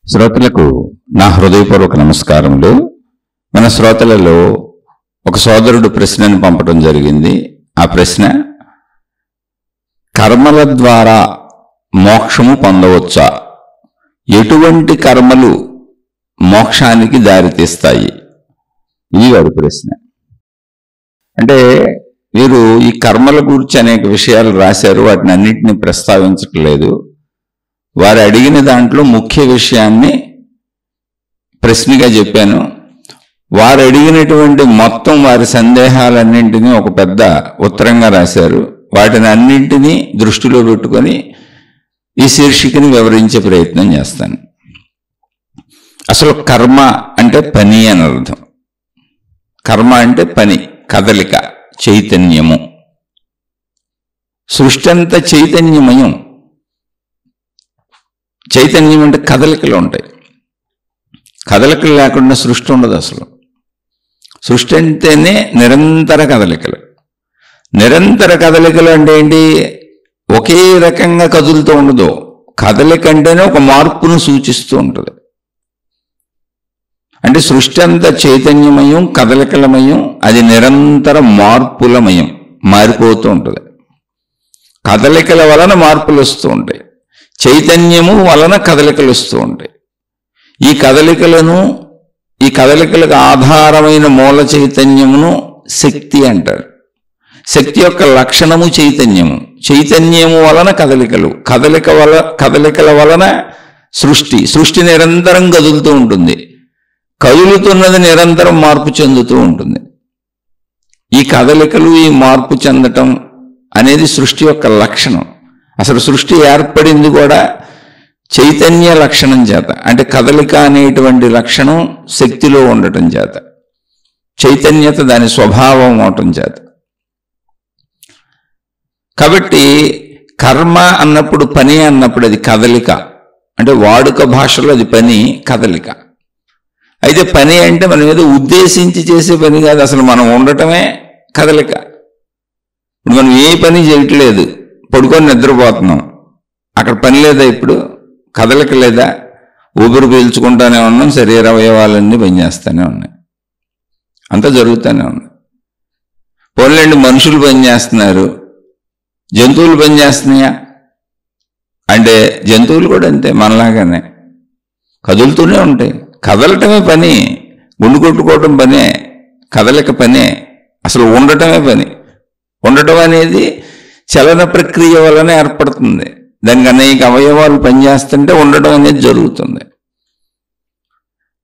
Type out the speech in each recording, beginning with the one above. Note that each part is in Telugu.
శ్రోతలకు నా హృదయపూర్వక నమస్కారములు. మన శ్రోతలలో ఒక సోదరుడు ప్రశ్నను పంపడం జరిగింది. ఆ ప్రశ్న, కర్మల ద్వారా మోక్షము పొందవచ్చా? ఎటువంటి కర్మలు మోక్షానికి దారితీస్తాయి? ఇది వాడి ప్రశ్న. అంటే వీరు ఈ కర్మల గురించి అనేక విషయాలు రాశారు, వాటిని అన్నింటినీ ప్రస్తావించట్లేదు. వారు అడిగిన దాంట్లో ముఖ్య విషయాన్ని ప్రశ్నగా చెప్పాను. వారు అడిగినటువంటి మొత్తం వారి సందేహాలన్నింటినీ ఒక పెద్ద ఉత్తరంగా రాశారు. వాటిని అన్నింటినీ దృష్టిలో పెట్టుకొని ఈ శీర్షికని వివరించే ప్రయత్నం చేస్తాను. అసలు కర్మ అంటే పని అని అర్థం. కర్మ అంటే పని, కదలిక, చైతన్యము. సృష్టి అంతా చైతన్యమయం. చైతన్యం అంటే కదలికలు ఉంటాయి. కదలికలు లేకుండా సృష్టి ఉండదు. అసలు సృష్టి అంటేనే నిరంతర కదలికలు. నిరంతర కదలికలు అంటే ఏంటి? ఒకే రకంగా కదులుతూ ఉండదు. కదలిక అంటేనే ఒక మార్పును సూచిస్తూ ఉంటుంది. అంటే సృష్టి అంతా చైతన్యమయం, కదలికలమయం. అది నిరంతర మార్పులమయం, మారిపోతూ ఉంటుంది. కదలికల వలన మార్పులు వస్తూ ఉంటాయి, చైతన్యము వలన కదలికలు వస్తూ ఉంటాయి. ఈ కదలికలకు ఆధారమైన మూల చైతన్యమును శక్తి అంటారు. శక్తి యొక్క లక్షణము చైతన్యము. చైతన్యము వలన కదలికలు, కదలికల వలన సృష్టి నిరంతరం కదులుతూ ఉంటుంది. కదులుతున్నది నిరంతరం మార్పు చెందుతూ ఉంటుంది. ఈ కదలికలు, ఈ మార్పు చెందటం అనేది సృష్టి యొక్క లక్షణం. అసలు సృష్టి ఏర్పడింది కూడా చైతన్య లక్షణం చేత. అంటే కదలిక అనేటువంటి లక్షణం శక్తిలో ఉండటం చేత, చైతన్యత దాని స్వభావం అవటం చేత. కాబట్టి కర్మ అన్నప్పుడు, పని అన్నప్పుడు అది కదలిక. అంటే వాడుక భాషలో అది పని, కదలిక. అయితే పని అంటే మనం ఏదో ఉద్దేశించి చేసే పని కాదు. అసలు మనం ఉండటమే కదలిక. ఇప్పుడు మనం ఏ పని చేయట్లేదు, పడుకొని నిద్రపోతున్నాం. అక్కడ పని లేదా? ఇప్పుడు కదలిక లేదా? ఊపిరి పీల్చుకుంటానే ఉన్నాం, శరీర అవయవాలన్నీ పనిచేస్తూనే ఉన్నాయి, అంతా జరుగుతూనే ఉంది. పోన్లేండి, మనుషులు పనిచేస్తున్నారు, జంతువులు పనిచేస్తున్నాయా అంటే జంతువులు కూడా అంతే, మనలాగానే కదులుతూనే ఉంటాయి. కదలటమే పని, గుండు కొట్టుకోవటం పనే, కదలిక పనే. అసలు ఉండటమే పని. ఉండటం అనేది చలన ప్రక్రియ వలన ఏర్పడుతుంది. దానికి అనేక అవయవాలు పనిచేస్తుంటే ఉండటం అనేది జరుగుతుంది.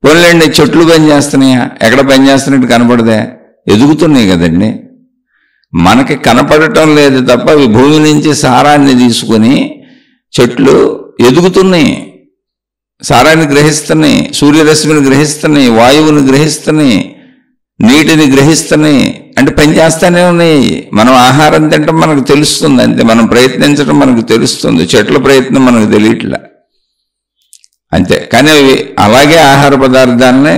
పోన్లేండి, చెట్లు పనిచేస్తున్నాయా? ఎక్కడ పనిచేస్తున్నట్టు కనపడదే? ఎదుగుతున్నాయి కదండి. మనకి కనపడటం లేదు తప్ప అవి భూమి నుంచి సారాన్ని తీసుకుని చెట్లు ఎదుగుతున్నాయి, సారాన్ని గ్రహిస్తున్నాయి, సూర్యరశ్మిని గ్రహిస్తున్నాయి, వాయువుని గ్రహిస్తున్నాయి, నీటిని గ్రహిస్తున్నాయి. అంటే పనిచేస్తూనే ఉన్నాయి. మనం ఆహారం తినటం మనకు తెలుస్తుంది అంతే, మనం ప్రయత్నించడం మనకు తెలుస్తుంది. చెట్ల ప్రయత్నం మనకు తెలియట్లే అంతే. కానీ అవి అలాగే ఆహార పదార్థాలనే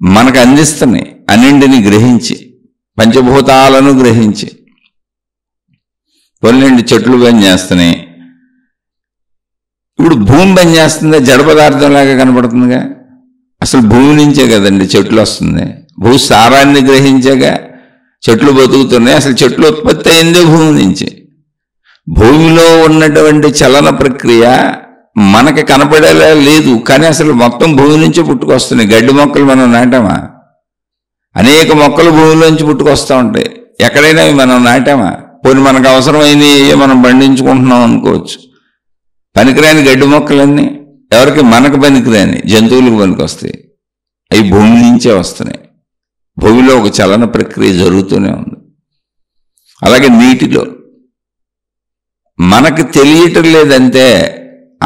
మనకు అందిస్తున్నాయి, అన్నింటిని గ్రహించి, పంచభూతాలను గ్రహించి. పొల్లండి, చెట్లు పనిచేస్తున్నాయి. ఇప్పుడు భూమి పనిచేస్తుందా? జడ పదార్థంలాగా కనపడుతుందిగా. అసలు భూమి నుంచే కదండి చెట్లు వస్తుంది. భూసారాన్ని గ్రహించగా చెట్లు బతుకుతున్నాయి. అసలు చెట్లు ఉత్పత్తి అయిందే భూమి నుంచి. భూమిలో ఉన్నటువంటి చలన ప్రక్రియ మనకి కనపడేలా లేదు, కానీ అసలు మొత్తం భూమి నుంచే పుట్టుకొస్తున్నాయి. గడ్డి మొక్కలు మనం నాటామా? అనేక మొక్కలు భూమిలోంచి పుట్టుకొస్తూ ఉంటాయి. ఎక్కడైనా మనం నాటామా? పోనీ మనకు అవసరమైనవి మనం పండించుకుంటున్నాం అనుకోవచ్చు. పనికిరాని గడ్డి మొక్కలన్నీ ఎవరికి? మనకు పనికిరాని జంతువులకు పనికి వస్తాయి. అవి భూమి నుంచే వస్తున్నాయి. భూమిలో ఒక చలన ప్రక్రియ జరుగుతూనే ఉంది. అలాగే నీటిలో మనకు తెలియటం లేదంటే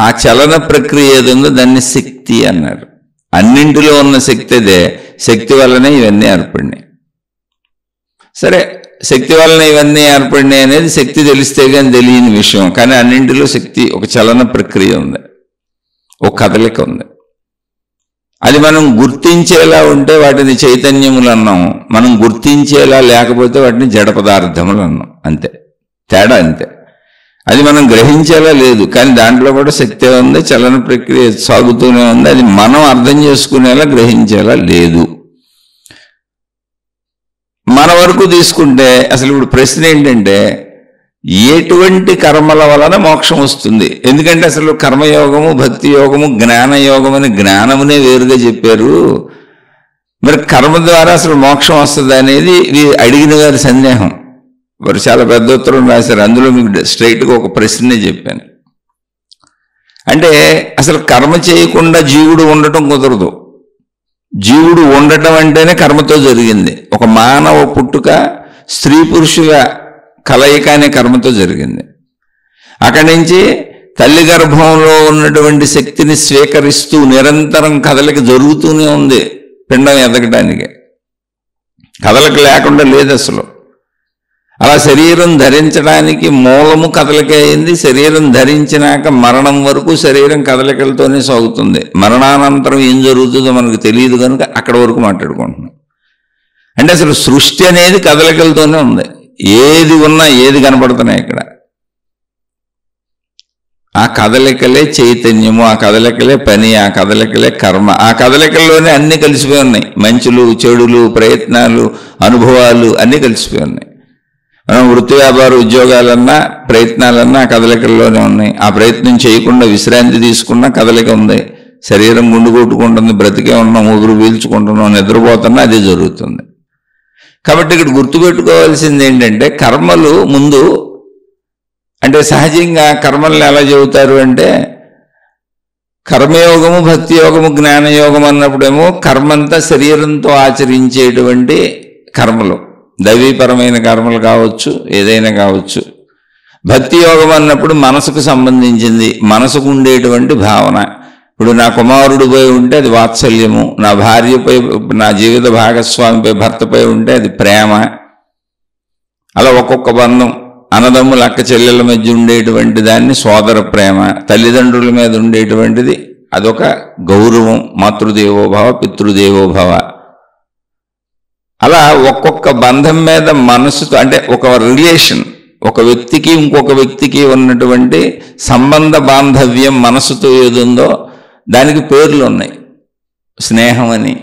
ఆ చలన ప్రక్రియ ఏదుందో దాన్ని శక్తి అన్నారు. అన్నింటిలో ఉన్న శక్తి అదే. శక్తి వల్లనే ఇవన్నీ ఏర్పడినాయి. సరే, శక్తి వలన ఇవన్నీ ఏర్పడినాయి అనేది శక్తి తెలిస్తే కానీ తెలియని విషయం. కానీ అన్నింటిలో శక్తి, ఒక చలన ప్రక్రియ ఉంది, ఒక కదలిక ఉంది. అది మనం గుర్తించేలా ఉంటే వాటిని చైతన్యములు అన్నాం. మనం గుర్తించేలా లేకపోతే వాటిని జడ పదార్థములు అన్నాం. అంతే తేడా, అంతే. అది మనం గ్రహించేలా లేదు, కానీ దాంట్లో కూడా శక్తి ఉంది, చలన ప్రక్రియ సాగుతూనే ఉంది. అది మనం అర్థం చేసుకునేలా గ్రహించేలా లేదు. మన వరకు తీసుకుంటే అసలు ఇప్పుడు ప్రశ్న ఏంటంటే ఎటువంటి కర్మల వలన మోక్షం వస్తుంది? ఎందుకంటే అసలు కర్మయోగము, భక్తి యోగము, జ్ఞానయోగం అని జ్ఞానమునే వేరుగా చెప్పారు. మరి కర్మ ద్వారా అసలు మోక్షం వస్తుంది అనేది అడిగిన వారి సందేహం. వారు చాలా పెద్ద ఉత్తరం రాశారు, అందులో మీకు స్ట్రైట్గా ఒక ప్రశ్నే చెప్పాను. అంటే అసలు కర్మ చేయకుండా జీవుడు ఉండటం కుదరదు. జీవుడు ఉండటం అంటేనే కర్మతో జరిగింది. ఒక మానవ పుట్టుక స్త్రీ పురుషుల కలయిక అనే కర్మతో జరిగింది. అక్కడి నుంచి తల్లి గర్భంలో ఉన్నటువంటి శక్తిని స్వీకరిస్తూ నిరంతరం కదలిక జరుగుతూనే ఉంది. పిండం ఎదగడానికి కదలిక లేకుండా లేదు అసలు. అలా శరీరం ధరించడానికి మూలము కదలిక అయింది. శరీరం ధరించినాక మరణం వరకు శరీరం కదలికలతోనే సాగుతుంది. మరణానంతరం ఏం జరుగుతుందో మనకు తెలియదు కనుక అక్కడ వరకు మాట్లాడుకుంటున్నాం. అంటే అసలు సృష్టి అనేది కదలికలతోనే ఉంది. ఏది ఉన్నా ఏది కనపడుతున్నాయి ఇక్కడ, ఆ కదలికలే చైతన్యము, ఆ కదలికలే పని, ఆ కదలికలే కర్మ. ఆ కదలికల్లోనే అన్నీ కలిసిపోయి ఉన్నాయి. మంచులు, చెడులు, ప్రయత్నాలు, అనుభవాలు అన్నీ కలిసిపోయి ఉన్నాయి. మనం వృత్తి, వ్యాపార, ఉద్యోగాలన్నా ప్రయత్నాలన్నా ఆ కదలికల్లోనే ఉన్నాయి. ఆ ప్రయత్నం చేయకుండా విశ్రాంతి తీసుకున్నా కదలిక ఉంది. శరీరం గుండు కొట్టుకుంటుంది, బ్రతికే ఉన్నాం, ఊపిరి పీల్చుకుంటున్నాం, నిద్రపోతున్నా అదే జరుగుతుంది. కాబట్టి ఇక్కడ గుర్తుపెట్టుకోవాల్సింది ఏంటంటే కర్మలు ముందు, అంటే సహజంగా కర్మల్ని ఎలా చెబుతారు అంటే కర్మయోగము, భక్తి యోగము, జ్ఞానయోగం అన్నప్పుడేమో కర్మంతా శరీరంతో ఆచరించేటువంటి కర్మలు, దైవీపరమైన కర్మలు కావచ్చు, ఏదైనా కావచ్చు. భక్తి యోగం అన్నప్పుడు మనసుకు సంబంధించింది, మనసుకు ఉండేటువంటి భావన. ఇప్పుడు నా కుమారుడిపై ఉంటే అది వాత్సల్యము, నా భార్యపై, నా జీవిత భాగస్వామిపై, భర్తపై ఉంటే అది ప్రేమ. అలా ఒక్కొక్క బంధం, అన్నదమ్ముల అక్క చెల్లెల మధ్య ఉండేటువంటి దాన్ని సోదర ప్రేమ, తల్లిదండ్రుల మీద ఉండేటువంటిది అదొక గౌరవం, మాతృదేవోభవ, పితృదేవోభవ. అలా ఒక్కొక్క బంధం మీద మనసుతో, అంటే ఒక రిలేషన్, ఒక వ్యక్తికి ఇంకొక వ్యక్తికి ఉన్నటువంటి సంబంధ బాంధవ్యం మనసుతో ఏదుందో దానికి పేర్లు ఉన్నాయి. స్నేహం అని.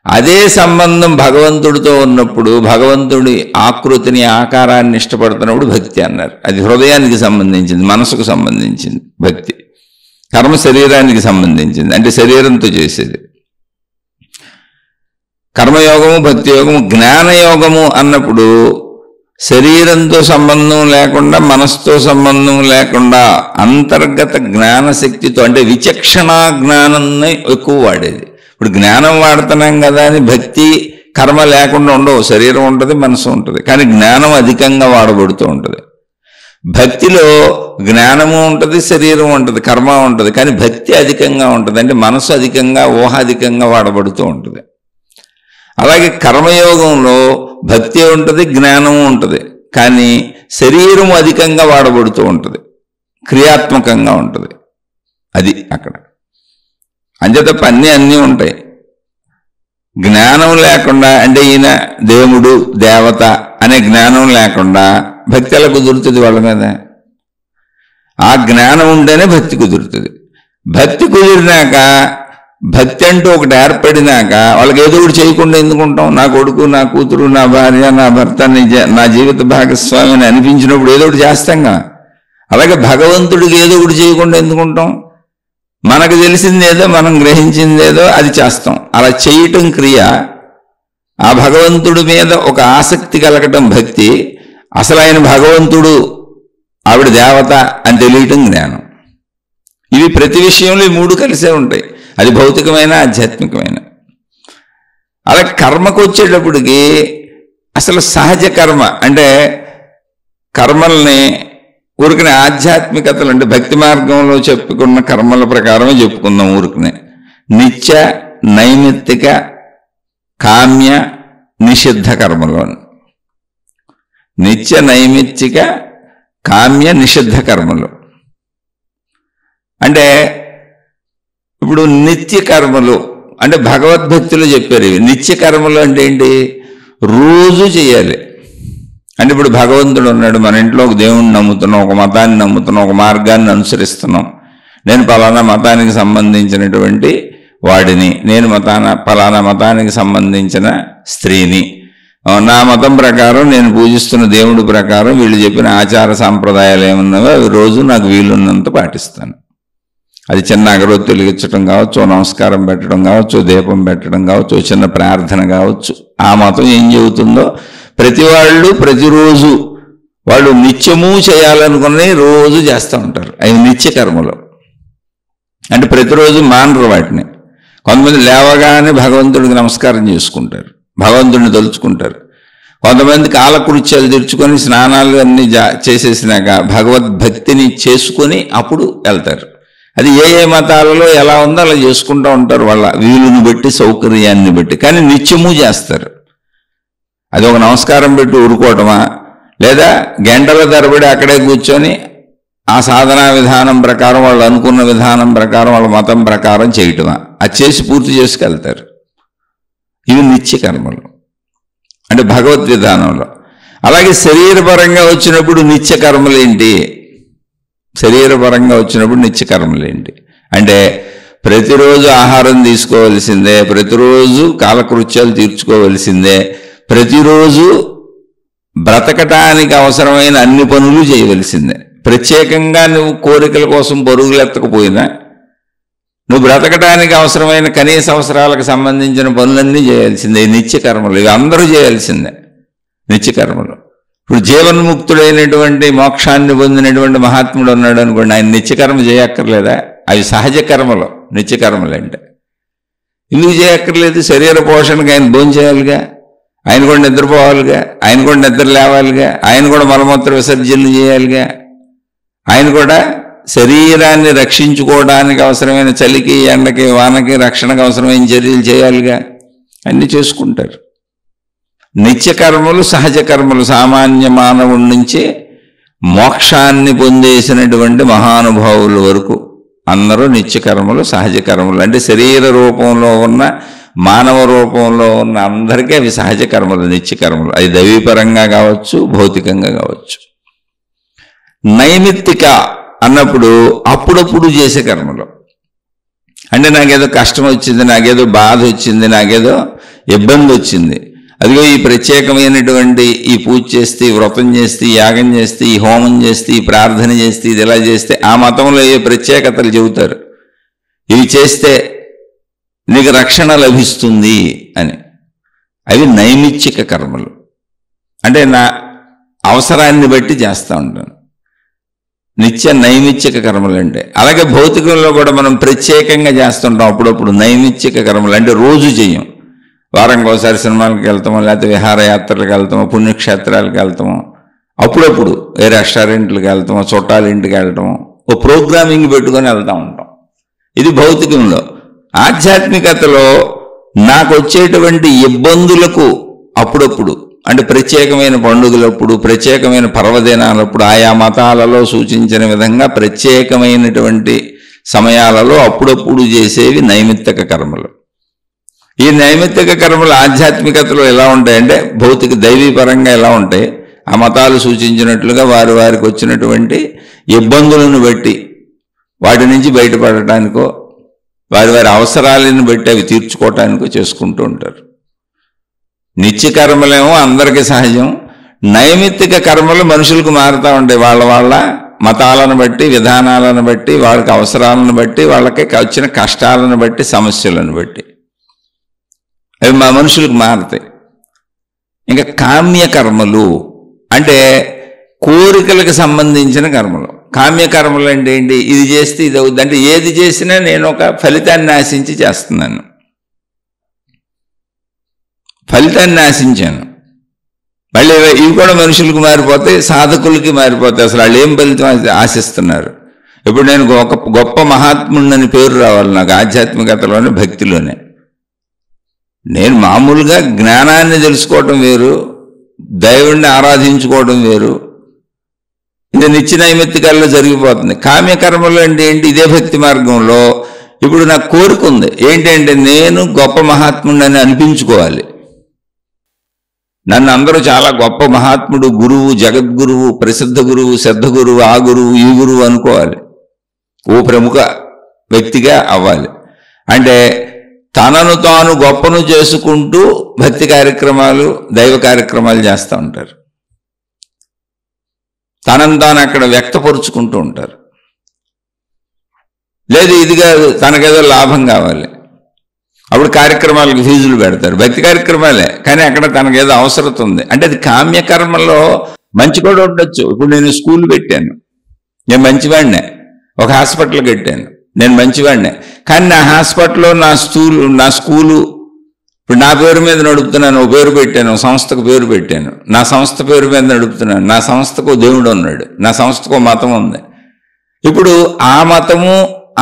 అదే సంబంధం భగవంతుడితో ఉన్నప్పుడు, భగవంతుడి ఆకృతిని, ఆకారాన్ని ఇష్టపడుతున్నప్పుడు భక్తి అన్నారు. అది హృదయానికి సంబంధించింది, మనసుకు సంబంధించింది భక్తి. కర్మ శరీరానికి సంబంధించింది, అంటే శరీరంతో చేసేది. కర్మయోగము, భక్తి యోగము, జ్ఞానయోగము అన్నప్పుడు శరీరంతో సంబంధం లేకుండా, మనసుతో సంబంధం లేకుండా అంతర్గత జ్ఞానశక్తితో, అంటే విచక్షణా జ్ఞానాన్ని ఎక్కువ వాడేది. ఇప్పుడు జ్ఞానం వాడుతున్నాం కదా అని భక్తి కర్మ లేకుండా ఉండవు. శరీరం ఉంటుంది, మనసు ఉంటుంది, కానీ జ్ఞానం అధికంగా వాడబడుతూ ఉంటుంది. భక్తిలో జ్ఞానము ఉంటుంది, శరీరం ఉంటుంది, కర్మ ఉంటుంది, కానీ భక్తి అధికంగా ఉంటుంది, అంటే మనసు అధికంగా, ఊహ అధికంగా వాడబడుతూ ఉంటుంది. అలాగే కర్మయోగంలో భక్తి ఉంటుంది, జ్ఞానము ఉంటుంది, కానీ శరీరం అధికంగా వాడబడుతూ ఉంటుంది, క్రియాత్మకంగా ఉంటుంది. అది అక్కడ అంతే తప్ప అన్నీ ఉంటాయి. జ్ఞానం లేకుండా, అంటే ఈయన దేవుడు, దేవత అనే జ్ఞానం లేకుండా భక్తి ఎలా కుదురుతుంది వాళ్ళ మీద? ఆ జ్ఞానం ఉంటేనే భక్తి కుదురుతుంది. భక్తి కుదిరినాక, భక్తి అంటూ ఒకటి ఏర్పడినాక వాళ్ళకి ఏదో ఒకటి చేయకుండా ఎందుకుంటాం? నా కొడుకు, నా కూతురు, నా భార్య, నా భర్త, నా జీవిత భాగస్వామి అని అనిపించినప్పుడు ఏదో ఒకటి చేస్తాంగా. అలాగే భగవంతుడికి ఏదో ఒకటి చేయకుండా ఎందుకుంటాం? మనకు తెలిసిందేదో, మనం గ్రహించిందేదో అది చేస్తాం. అలా చేయటం క్రియ. ఆ భగవంతుడి మీద ఒక ఆసక్తి కలగటం భక్తి. అసలు ఆయన భగవంతుడు, ఆవిడ దేవత అని తెలియటం జ్ఞానం. ఇవి ప్రతి విషయంలో ఈ మూడు కలిసే ఉంటాయి. అది భౌతికమైన, ఆధ్యాత్మికమైన. అలా కర్మకు వచ్చేటప్పటికి అసలు సహజ కర్మ, అంటే కర్మల్ని ఊరికనే ఆధ్యాత్మికతలు, అంటే భక్తి మార్గంలో చెప్పుకున్న కర్మల ప్రకారమే చెప్పుకుందాం. ఊరికనే నిత్య, నైమిత్తిక, కామ్య, నిషిద్ధ కర్మలు. నిత్య, నైమిత్తిక, కామ్య, నిషిద్ధ కర్మలు. అంటే ఇప్పుడు నిత్య కర్మలు అంటే భగవద్భక్తులు చెప్పారు. ఇవి నిత్య కర్మలు అంటే ఏంటి? రోజు చేయాలి. అంటే ఇప్పుడు భగవంతుడు ఉన్నాడు, మన ఇంట్లో ఒక దేవుణ్ణి నమ్ముతున్నాం, ఒక మతాన్ని నమ్ముతున్నాం, ఒక మార్గాన్ని అనుసరిస్తున్నాం. నేను పలానా మతానికి సంబంధించినటువంటి వాడిని, నేను పలానా మతానికి సంబంధించిన స్త్రీని, నా మతం ప్రకారం నేను పూజిస్తున్న దేవుడి ప్రకారం వీళ్ళు చెప్పిన ఆచార సాంప్రదాయాలు ఏమున్నావో అవి రోజు నాకు వీలున్నంత పాటిస్తాను. అది చిన్న అగరొత్తి వెలిగించడం కావచ్చు, నమస్కారం పెట్టడం కావచ్చు, దీపం పెట్టడం కావచ్చు, చిన్న ప్రార్థన కావచ్చు. ఆ మతం ఏం చెబుతుందో ప్రతి వాళ్ళు ప్రతిరోజు వాళ్ళు నిత్యము చేయాలనుకుని రోజు చేస్తూ ఉంటారు. అవి నిత్య కర్మలు. అంటే ప్రతిరోజు మానరు వాటిని. కొంతమంది లేవగానే భగవంతుడికి నమస్కారం చేసుకుంటారు, భగవంతుడిని తలుచుకుంటారు. కొంతమంది కాలకృత్యాలు తెచ్చుకొని స్నానాలు అన్నీ చేసేసినాక భగవద్భక్తిని చేసుకొని అప్పుడు వెళ్తారు. అది ఏ ఏ మతాలలో ఎలా ఉందో అలా చేసుకుంటూ ఉంటారు, వాళ్ళ వీలుని బట్టి, సౌకర్యాన్ని బట్టి. కానీ నిత్యము చేస్తారు. అది ఒక నమస్కారం పెట్టి ఊరుకోవటమా, లేదా గంటల తరబడి అక్కడే కూర్చొని ఆ సాధనా విధానం ప్రకారం, వాళ్ళు అనుకున్న విధానం ప్రకారం, వాళ్ళ మతం ప్రకారం చేయటమా, అది చేసి పూర్తి చేసుకెళ్తారు. ఇవి నిత్య కర్మలు అంటే భగవద్ విధానంలో. అలాగే శరీరపరంగా వచ్చినప్పుడు నిత్య కర్మలు ఏంటి? శరీరపరంగా వచ్చినప్పుడు నిత్య కర్మలు ఏంటి అంటే ప్రతిరోజు ఆహారం తీసుకోవలసిందే, ప్రతిరోజు కాలకృత్యాలు తీర్చుకోవలసిందే, ప్రతిరోజు బ్రతకటానికి అవసరమైన అన్ని పనులు చేయవలసిందే. ప్రత్యేకంగా నువ్వు కోరికల కోసం పరుగులు ఎత్తకపోయినా నువ్వు బ్రతకటానికి అవసరమైన కనీస అవసరాలకు సంబంధించిన పనులన్నీ చేయాల్సిందే. నిత్య కర్మలు ఇవి అందరూ చేయాల్సిందే, నిత్య కర్మలు. ఇప్పుడు జీవన్ముక్తుడైనటువంటి మోక్షాన్ని పొందినటువంటి మహాత్ముడు ఉన్నాడు అనుకోండి, ఆయన నిత్యకర్మ చేయక్కర్లేదా? అవి సహజ కర్మలు, నిత్యకర్మలు అంటే. ఎందుకు చేయక్కర్లేదు? శరీర పోషణకు ఆయన భోజనం చేయాలిగా, ఆయన కూడా నిద్రపోవాలిగా, ఆయన కూడా నిద్ర లేవాలిగా, ఆయన కూడా మలమూత్ర విసర్జనలు చేయాలిగా, ఆయన కూడా శరీరాన్ని రక్షించుకోవడానికి అవసరమైన చలికి, ఎండకి, వానకి రక్షణకు అవసరమైన చర్యలు చేయాలిగా, అన్నీ చేసుకుంటారు. నిత్యకర్మలు సహజ కర్మలు. సామాన్య మానవుడి నుంచి మోక్షాన్ని పొందేసినటువంటి మహానుభావుల వరకు అందరూ నిత్యకర్మలు, సహజ కర్మలు. అంటే శరీర రూపంలో ఉన్న, మానవ రూపంలో ఉన్న అందరికీ అవి సహజ కర్మలు, నిత్యకర్మలు. అది దైవీపరంగా కావచ్చు, భౌతికంగా కావచ్చు. నైమిత్తిక అన్నప్పుడు అప్పుడప్పుడు చేసే కర్మలు. అంటే నాకేదో కష్టం వచ్చింది, నాకేదో బాధ వచ్చింది, నాకేదో ఇబ్బంది వచ్చింది, అదిగో ఈ ప్రత్యేకమైనటువంటి ఈ పూజ చేస్తే, ఈ వ్రతం చేస్తే, ఈ యాగం చేస్తే, ఈ హోమం చేస్తే, ఈ ప్రార్థన చేస్తే, ఇది ఎలా చేస్తే, ఆ మతంలో ఏ ప్రత్యేకతలు చెబుతారు, ఇవి చేస్తే నీకు రక్షణ లభిస్తుంది అని. అవి నైమిత్తిక కర్మలు. అంటే నా అవసరాన్ని బట్టి చేస్తూ ఉంటాను. నిత్య నైమిత్తిక కర్మలు అంటే. అలాగే భౌతికంలో కూడా మనం ప్రత్యేకంగా చేస్తుంటాం అప్పుడప్పుడు నైమిత్తిక కర్మలు. అంటే రోజు చెయ్యం, వారంకి ఒకసారి సినిమాలకు వెళ్తామో, లేకపోతే విహారయాత్రలకు వెళ్తామో, పుణ్యక్షేత్రాలకు వెళ్తామో, అప్పుడప్పుడు ఏ రెస్టారెంట్లకు వెళ్తామో, చుట్టాల ఇంటికి వెళ్తామో, ఓ ప్రోగ్రామింగ్ పెట్టుకొని వెళ్తూ ఉంటాం. ఇది భౌతికంలో. ఆధ్యాత్మికతలో నాకు వచ్చేటువంటి ఇబ్బందులకు అప్పుడప్పుడు, అంటే ప్రత్యేకమైన పండుగలప్పుడు, ప్రత్యేకమైన పర్వదినాలప్పుడు, ఆయా మతాలలో సూచించిన విధంగా ప్రత్యేకమైనటువంటి సమయాలలో అప్పుడప్పుడు చేసేవి నైమిత్తిక కర్మలు. ఈ నైమిత్తిక కర్మలు ఆధ్యాత్మికతలో ఎలా ఉంటాయంటే భౌతిక దైవీపరంగా ఎలా ఉంటాయి, ఆ మతాలు సూచించినట్లుగా వారి వారికి వచ్చినటువంటి ఇబ్బందులను బట్టి వాటి నుంచి బయటపడటానికో, వారి వారి అవసరాలను బట్టి అవి తీర్చుకోవటానికో చేసుకుంటూ ఉంటారు. నిత్య కర్మలేమో అందరికీ సహజం. నైమిత్తిక కర్మలు మనుషులకు మారుతూ ఉంటాయి, వాళ్ళ వాళ్ళ మతాలను బట్టి, విధానాలను బట్టి, వాళ్ళకి అవసరాలను బట్టి, వాళ్ళకి వచ్చిన కష్టాలను బట్టి, సమస్యలను బట్టి అవి మా మనుషులకు మారుతాయి. ఇంకా కామ్యకర్మలు అంటే కోరికలకు సంబంధించిన కర్మలు. కామ్యకర్మలు అంటే ఏంటి? ఇది చేస్తే ఇది అవుద్ది, అంటే ఏది చేసినా నేను ఒక ఫలితాన్ని ఆశించి చేస్తున్నాను, ఫలితాన్ని ఆశించాను. మళ్ళీ ఇవి కూడా మనుషులకు మారిపోతాయి, సాధకులకి మారిపోతాయి. అసలు వాళ్ళు ఏం ఫలితం ఆశిస్తున్నారు? ఇప్పుడు నేను ఒక గొప్ప మహాత్ముడిని పేరు రావాలి నాకు ఆధ్యాత్మికతలోనే, భక్తిలోనే. నేను మామూలుగా జ్ఞానాన్ని తెలుసుకోవటం వేరు, దైవుణ్ణి ఆరాధించుకోవడం వేరు. ఇది నిత్య నైమిత్తికాల్లో జరిగిపోతుంది. కామ్యకర్మలు అంటే ఏంటి? ఇదే భక్తి మార్గంలో ఇప్పుడు నాకు కోరిక ఉంది ఏంటంటే నేను గొప్ప మహాత్ముడిని అనిపించుకోవాలి. నన్ను అందరూ చాలా గొప్ప మహాత్ముడు, గురువు, జగద్గురువు, ప్రసిద్ధ గురువు, శ్రద్ధ గురువు, ఆ గురువు, ఈ గురువు అనుకోవాలి. ఓ ప్రముఖ వ్యక్తిగా అవ్వాలి. అంటే తనను తాను గొప్పను చేసుకుంటూ భక్తి కార్యక్రమాలు, దైవ కార్యక్రమాలు చేస్తూ ఉంటారు. తనను తాను అక్కడ వ్యక్తపరుచుకుంటూ ఉంటారు. లేదు ఇది కాదు, తనకేదో లాభం కావాలి, అప్పుడు కార్యక్రమాలకు ఫీజులు పెడతారు. భక్తి కార్యక్రమాలే, కానీ అక్కడ తనకేదో అవసరం ఉంది. అంటే అది కామ్యకర్మలో మంచి కూడా ఉండొచ్చు. ఇప్పుడు నేను స్కూల్ పెట్టాను, నేను మంచివాడినే. ఒక హాస్పిటల్ కట్టాను, నేను మంచివాడినే. కానీ నా హాస్పిటల్లో నా స్కూలు ఇప్పుడు నా పేరు మీద నడుపుతున్నాను. ఓ పేరు పెట్టాను, సంస్థకు పేరు పెట్టాను. నా సంస్థ పేరు మీద నడుపుతున్నాను. నా సంస్థకు దేవుడు ఉన్నాడు, నా సంస్థకు మతం ఉంది. ఇప్పుడు ఆ మతము,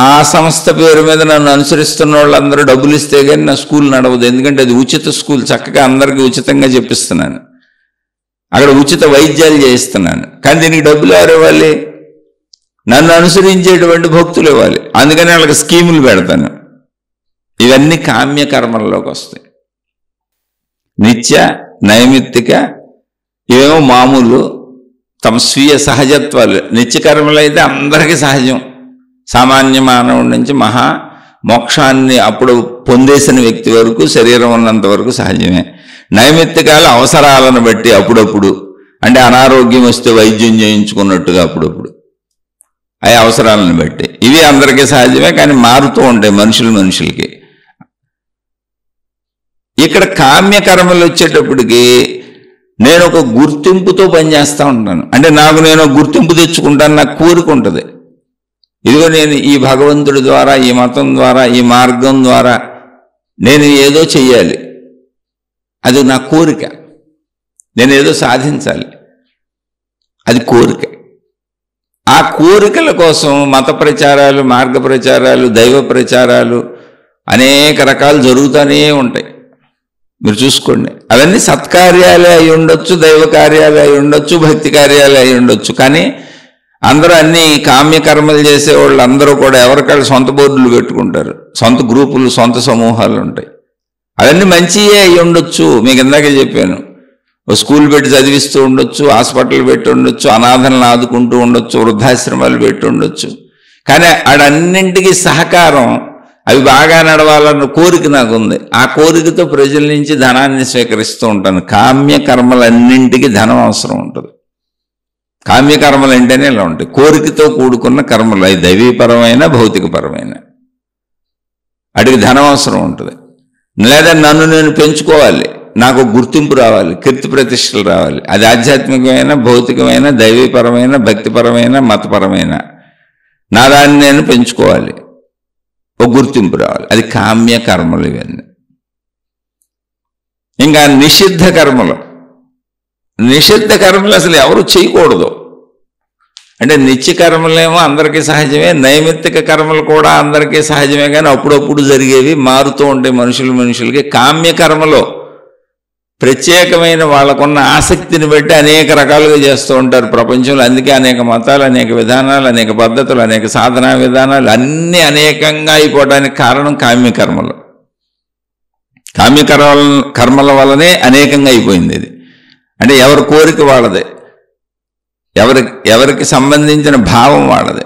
ఆ సంస్థ పేరు మీద నన్ను అనుసరిస్తున్న వాళ్ళందరూ డబ్బులు ఇస్తే కానీ నా స్కూల్ నడవదు. ఎందుకంటే అది ఉచిత స్కూల్, చక్కగా అందరికీ ఉచితంగా చెప్పిస్తున్నాను, అక్కడ ఉచిత వైద్యాలు చేయిస్తున్నాను. కానీ దీనికి డబ్బులు ఎవరు ఇవ్వాలి? నన్ను అనుసరించేటువంటి భక్తులు ఇవ్వాలి. అందుకని వాళ్ళకి స్కీములు పెడతాను. ఇవన్నీ కామ్యకర్మల్లోకి వస్తాయి. నిత్య, నైమిత్తిక ఇవేమో మామూలు తమ స్వీయ సహజత్వాలు. నిత్యకర్మలు అయితే అందరికీ సహజం. సామాన్య మానవుడి నుంచి మహా మోక్షాన్ని అప్పుడు పొందేసిన వ్యక్తి వరకు, శరీరం ఉన్నంత వరకు సహజమే. నైమిత్తికాలు అవసరాలను బట్టి అప్పుడప్పుడు, అంటే అనారోగ్యం వస్తే వైద్యం చేయించుకున్నట్టుగా అప్పుడప్పుడు, అవి అవసరాలను బట్టి. ఇవి అందరికీ సహజమే, కానీ మారుతూ ఉంటాయి మనుషులకి. ఇక్కడ కామ్యకర్మలు వచ్చేటప్పటికి నేను ఒక గుర్తింపుతో పనిచేస్తూ ఉంటాను. అంటే నాకు నేను గుర్తింపు తెచ్చుకుంటాను, నాకు కోరిక ఉంటుంది. ఇదిగో నేను ఈ భగవంతుడి ద్వారా, ఈ మతం ద్వారా, ఈ మార్గం ద్వారా నేను ఏదో చెయ్యాలి, అది నా కోరిక. నేను ఏదో సాధించాలి, అది కోరిక. ఆ కోరికల కోసం మత ప్రచారాలు, మార్గ ప్రచారాలు, దైవ ప్రచారాలు అనేక రకాలు జరుగుతూనే ఉంటాయి. మీరు చూసుకోండి, అవన్నీ సత్కార్యాలే అయి ఉండొచ్చు, దైవ కార్యాలే అయి ఉండొచ్చు, భక్తి కార్యాలే అయి ఉండొచ్చు. కానీ అందరూ అన్ని కామ్యకర్మలు చేసేవాళ్ళు అందరూ కూడా ఎవరికాళ్ళు సొంత బోర్డులు పెట్టుకుంటారు, సొంత గ్రూపులు, సొంత సమూహాలు ఉంటాయి. అవన్నీ మంచియే అయి ఉండొచ్చు. మీకు ఇందాకే చెప్పాను, స్కూల్ పెట్టి చదివిస్తూ ఉండొచ్చు, హాస్పిటల్ పెట్టి ఉండొచ్చు, అనాథలను ఆదుకుంటూ ఉండొచ్చు, వృద్ధాశ్రమాలు పెట్టి ఉండొచ్చు. కానీ ఆడన్నింటికి సహకారం, అవి బాగా నడవాలన్న కోరిక నాకు ఉంది. ఆ కోరికతో ప్రజల నుంచి ధనాన్ని స్వీకరిస్తూ ఉంటాను. కామ్యకర్మలన్నింటికి ధనం అవసరం ఉంటుంది. కామ్యకర్మలు అంటేనే ఇలా ఉంటాయి, కోరికతో కూడుకున్న కర్మలు. అవి దైవీపరమైన, భౌతికపరమైన. వాటికి ధనం అవసరం ఉంటుంది. లేదా నన్ను నేను పెంచుకోవాలి, నాకు గుర్తింపు రావాలి, కీర్తి ప్రతిష్టలు రావాలి. అది ఆధ్యాత్మికమైన, భౌతికమైన, దైవీపరమైన, భక్తిపరమైన, మతపరమైన. నా దాన్ని నేను పెంచుకోవాలి, ఒక గుర్తింపు రావాలి. అది కామ్య కర్మలు ఇవన్నీ. ఇంకా నిషిద్ధ కర్మలు. నిషిద్ధ కర్మలు అసలు ఎవరు చేయకూడదు. అంటే నిత్య కర్మలేమో అందరికీ సహజమే, నైమిత్తిక కర్మలు కూడా అందరికీ సహజమే. కానీ అప్పుడప్పుడు జరిగేవి, మారుతూ ఉంటాయి మనుషులకి. కామ్యకర్మలో ప్రత్యేకమైన వాళ్ళకున్న ఆసక్తిని బట్టి అనేక రకాలుగా చేస్తూ ఉంటారు ప్రపంచంలో. అందుకే అనేక మతాలు, అనేక విధానాలు, అనేక పద్ధతులు, అనేక సాధనా విధానాలు అన్నీ అనేకంగా అయిపోవడానికి కారణం కామ్యకర్మలు. కర్మల వల్లనే అనేకంగా అయిపోయింది ఇది. అంటే ఎవరి కోరిక వాళ్ళదే, ఎవరికి సంబంధించిన భావం వాళ్ళదే.